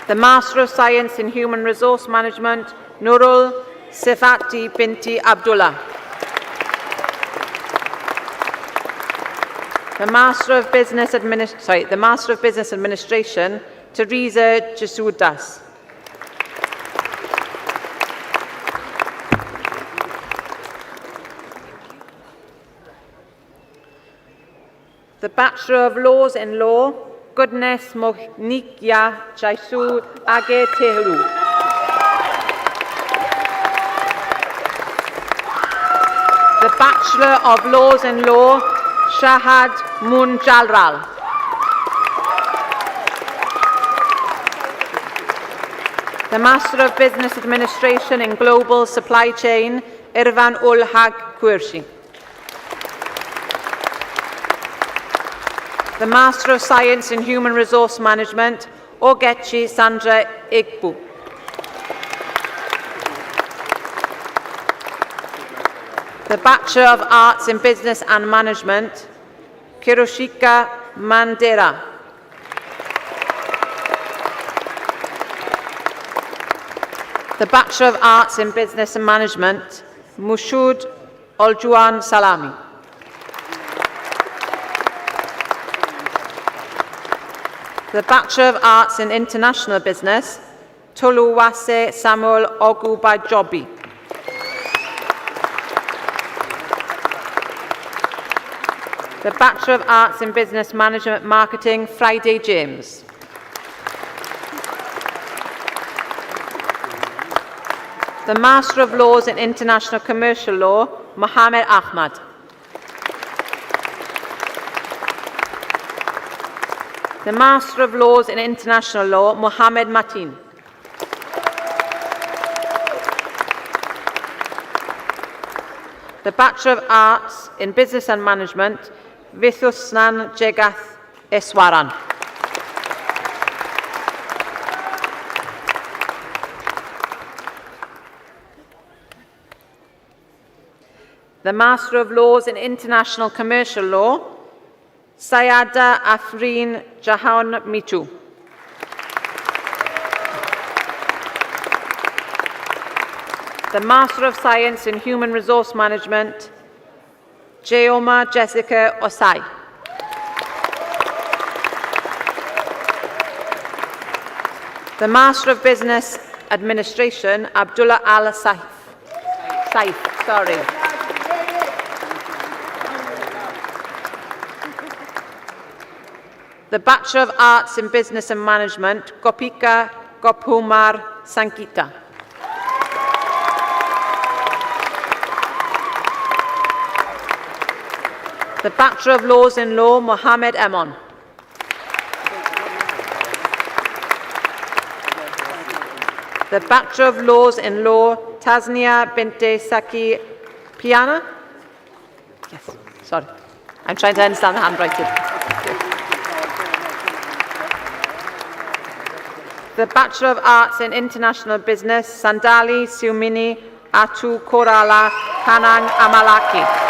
The Master of Science in Human Resource Management, Nurul Sifati Binti Abdullah. The Master of Business Administration, Teresa Jesudas. The Bachelor of Laws in Law, Goodness Mohnikya Jaisu Age Tehru. The Bachelor of Laws in Law, Shahad Munjalral. The Master of Business Administration in Global Supply Chain, Irfan Ul Haq Qureshi. The Master of Science in Human Resource Management, Ogechi Sandra Igbu. The Bachelor of Arts in Business and Management, Kiroshika Mandera. The Bachelor of Arts in Business and Management, Mushud Oljuan Salami. The Bachelor of Arts in International Business, Toluwase Samuel Ogubajobi. The Bachelor of Arts in Business Management Marketing, Friday James. The Master of Laws in International Commercial Law, Mohammed Ahmad. The Master of Laws in International Law, Mohammed Mateen. The Bachelor of Arts in Business and Management, Vithusnan Jegath Eswaran. The Master of Laws in International Commercial Law, Sayada Afreen Jahan Mitu. the Master of Science in Human Resource Management, Jeoma Jessica Osai. The Master of Business Administration, Abdullah Al Saif. The Bachelor of Arts in Business and Management, Gopika Gopkumar Sankita. The Bachelor of Laws in Law, Mohammed Emon. The Bachelor of Laws in Law, Tasnia Binte Saki Piana. Yes, sorry. I'm trying to understand the handwriting. The Bachelor of Arts in International Business, Sandali Siumini Atu Korala Kanang Amalaki.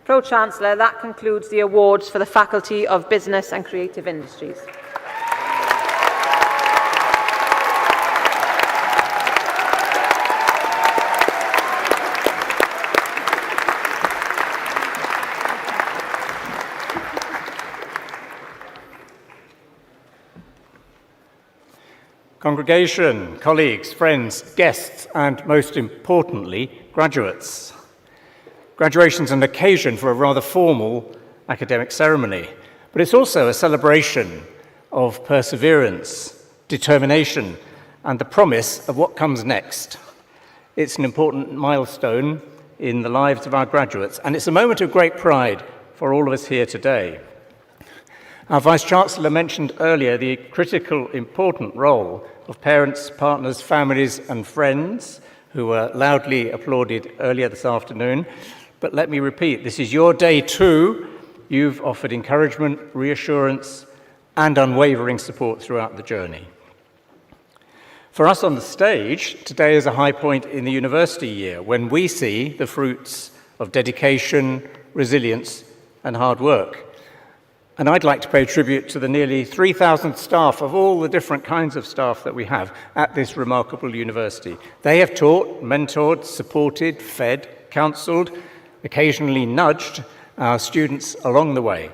Pro-Chancellor, that concludes the awards for the Faculty of Business and Creative Industries. Congregation, colleagues, friends, guests, and most importantly, graduates. Graduation is an occasion for a rather formal academic ceremony, but it's also a celebration of perseverance, determination, and the promise of what comes next. It's an important milestone in the lives of our graduates, and it's a moment of great pride for all of us here today. Our Vice-Chancellor mentioned earlier the critical, important role of parents, partners, families, and friends who were loudly applauded earlier this afternoon. But let me repeat, this is your day too. You've offered encouragement, reassurance, and unwavering support throughout the journey. For us on the stage, today is a high point in the university year when we see the fruits of dedication, resilience, and hard work. And I'd like to pay tribute to the nearly 3,000 staff of all the different kinds of staff that we have at this remarkable university. They have taught, mentored, supported, fed, counselled, occasionally nudged our students along the way.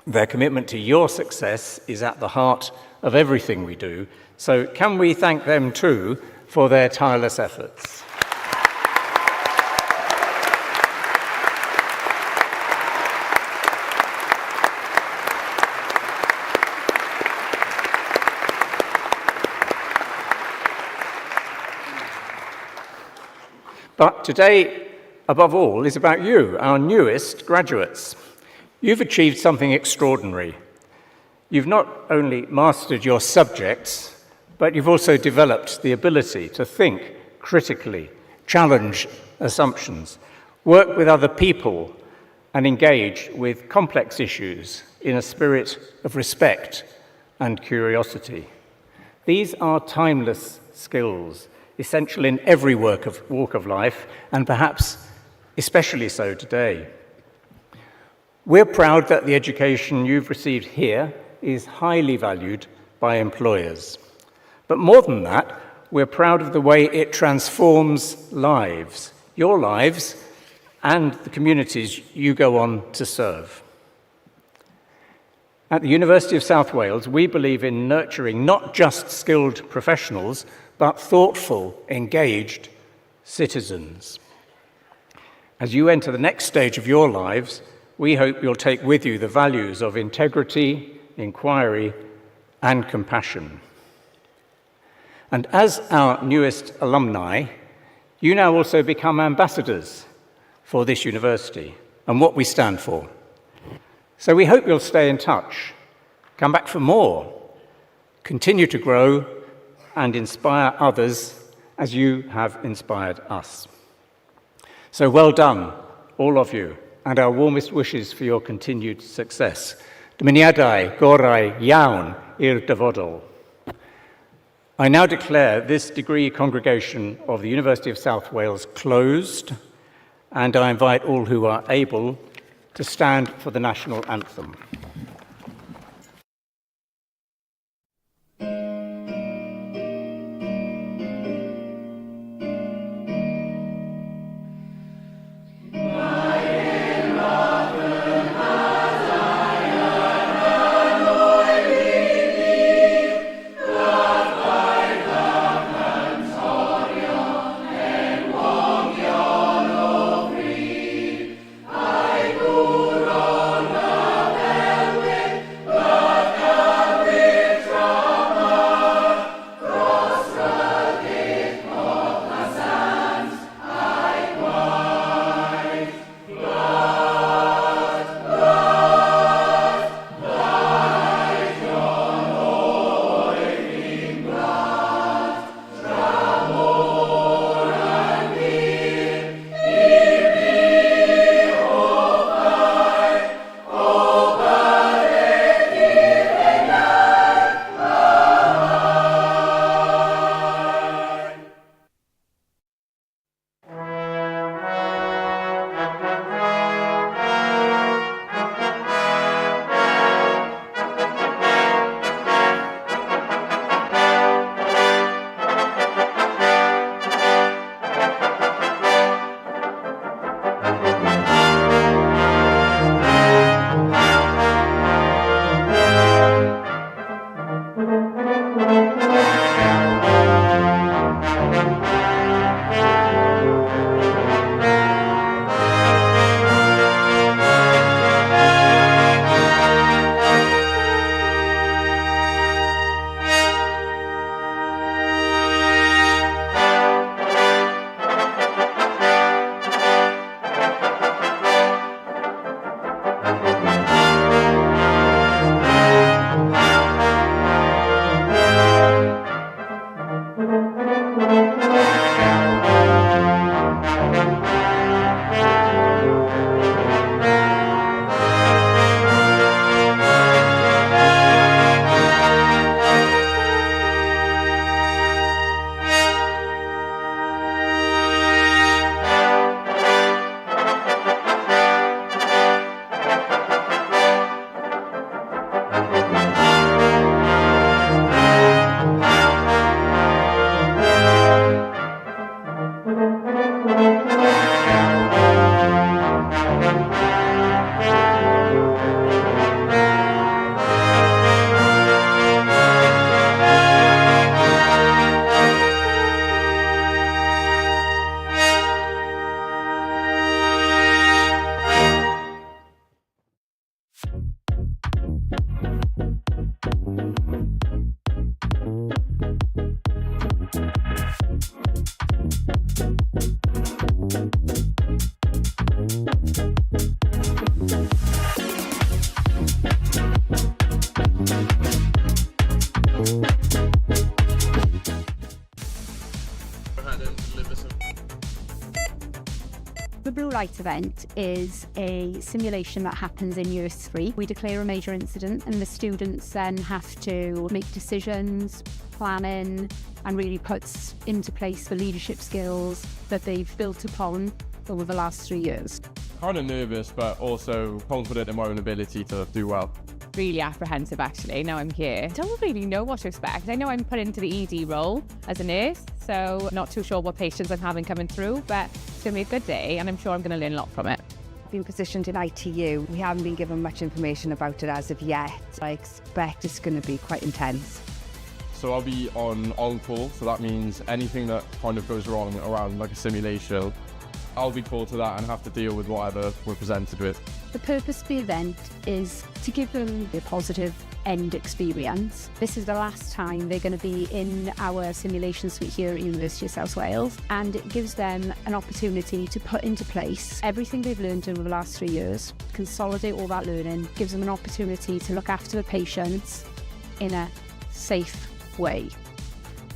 Their commitment to your success is at the heart of everything we do, so can we thank them too for their tireless efforts? But today, above all, is about you, our newest graduates. You've achieved something extraordinary. You've not only mastered your subjects, but you've also developed the ability to think critically, challenge assumptions, work with other people, and engage with complex issues in a spirit of respect and curiosity. These are timeless skills, essential in every walk of life, and perhaps especially so today. We're proud that the education you've received here is highly valued by employers. But more than that, we're proud of the way it transforms lives, your lives, and the communities you go on to serve. At the University of South Wales, we believe in nurturing not just skilled professionals, but thoughtful, engaged citizens. As you enter the next stage of your lives, we hope you'll take with you the values of integrity, inquiry, and compassion. And as our newest alumni, you now also become ambassadors for this university and what we stand for. So we hope you'll stay in touch, come back for more, continue to grow, and inspire others as you have inspired us. So well done, all of you, and our warmest wishes for your continued success. Dymuniadau gorau iawn i'r dyfodol. I now declare this degree congregation of the University of South Wales closed, and I invite all who are able to stand for the national anthem. The Blue Light event is a simulation that happens in year 3. We declare a major incident and the students then have to make decisions, planning, and really puts into place the leadership skills that they've built upon over the last 3 years. Kind of nervous, but also confident in my own ability to do well. Really apprehensive actually, now I'm here. Don't really know what to expect. I know I'm put into the ED role as a nurse, so not too sure what patients I'm having coming through, but it's going to be a good day and I'm sure I'm going to learn a lot from it. Been positioned in ITU. We haven't been given much information about it as of yet. I expect it's going to be quite intense. So I'll be on call, so that means anything that kind of goes wrong around like a simulation, I'll be called to that and have to deal with whatever we're presented with. The purpose of the event is to give them a positive end experience. This is the last time they're going to be in our simulation suite here at University of South Wales, and it gives them an opportunity to put into place everything they've learned over the last 3 years, consolidate all that learning, gives them an opportunity to look after the patients in a safe way.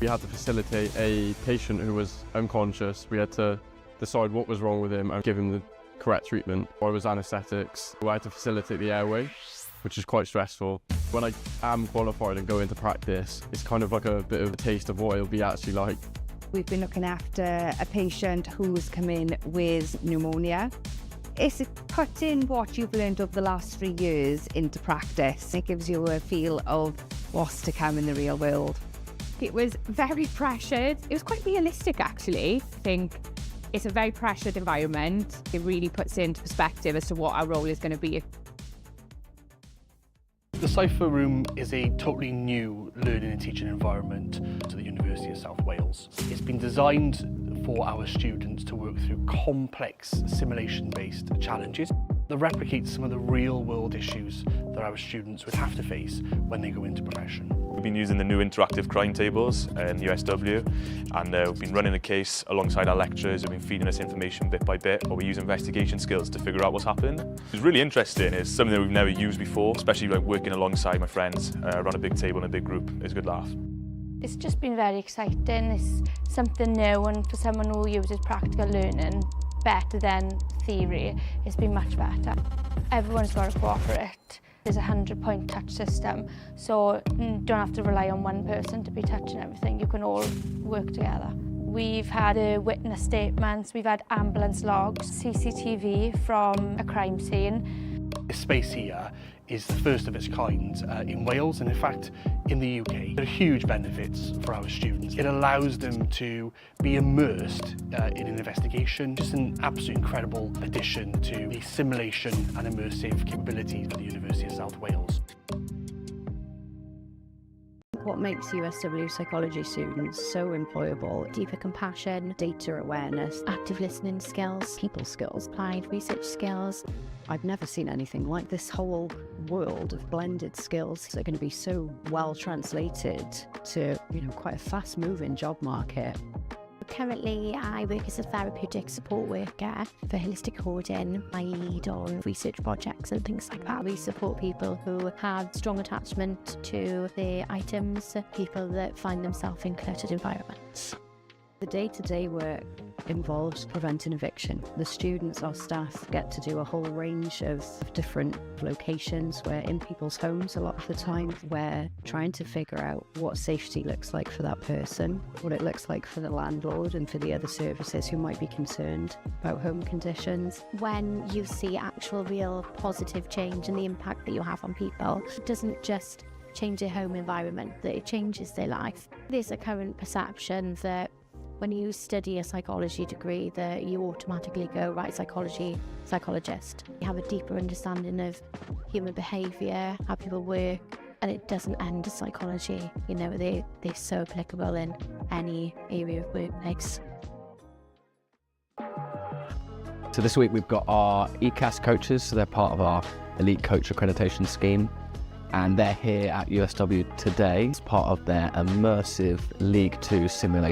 We had to facilitate a patient who was unconscious. We had to decide what was wrong with him and give him the correct treatment. I was anaesthetics. I had to facilitate the airway, which is quite stressful. When I am qualified and go into practice, it's kind of like a bit of a taste of what it'll be actually like We've been looking after a patient who's come in with pneumonia. It's putting what you've learned over the last 3 years into practice. It gives you a feel of what's to come in the real world. It was very pressured. It was quite realistic, actually. I think it's a very pressured environment. It really puts into perspective as to what our role is going to be. The Cypher Room is a totally new learning and teaching environment to the University of South Wales. It's been designed for our students to work through complex simulation-based challenges that replicate some of the real-world issues that our students would have to face when they go into profession. We've been using the new interactive crime tables in USW, and we've been running the case alongside our lecturers who've been feeding us information bit by bit, or we use investigation skills to figure out what's happened. It's really interesting. It's something that we've never used before, especially like working alongside my friends around a big table in a big group. It's a good laugh. It's just been very exciting. It's something new, and for someone who uses practical learning better than theory, it's been much better. Everyone's got to cooperate. There's a 100-point touch system, so you don't have to rely on one person to be touching everything. You can all work together. We've had witness statements, we've had ambulance logs, CCTV from a crime scene. This space here is the first of its kind in Wales, and in fact in the UK. There are huge benefits for our students. It allows them to be immersed in an investigation. Just an absolutely incredible addition to the simulation and immersive capabilities of the University of South Wales. What makes USW psychology students so employable? Deeper compassion, Data awareness, active listening skills, people skills, applied research skills. I've never seen anything like this. Whole world of blended skills that are going to be so well translated to, quite a fast-moving job market. Currently, I work as a therapeutic support worker for holistic coding. I lead on research projects and things like that. We support people who have strong attachment to their items, people that find themselves in cluttered environments. The day-to-day work involves preventing eviction. The students, our staff, get to do a whole range of different locations. We're in people's homes a lot of the time. We're trying to figure out what safety looks like for that person, what it looks like for the landlord and for the other services who might be concerned about home conditions. When you see actual real positive change and the impact that you have on people, it doesn't just change their home environment, that it changes their life. There's a current perception that when you study a psychology degree that you automatically go, right, psychologist. You have a deeper understanding of human behaviour, how people work, and it doesn't end at psychology. They're so applicable in any area of workplace. So this week we've got our ECAS coaches, so they're part of our elite coach accreditation scheme. And they're here at USW today as part of their immersive League 2 simulation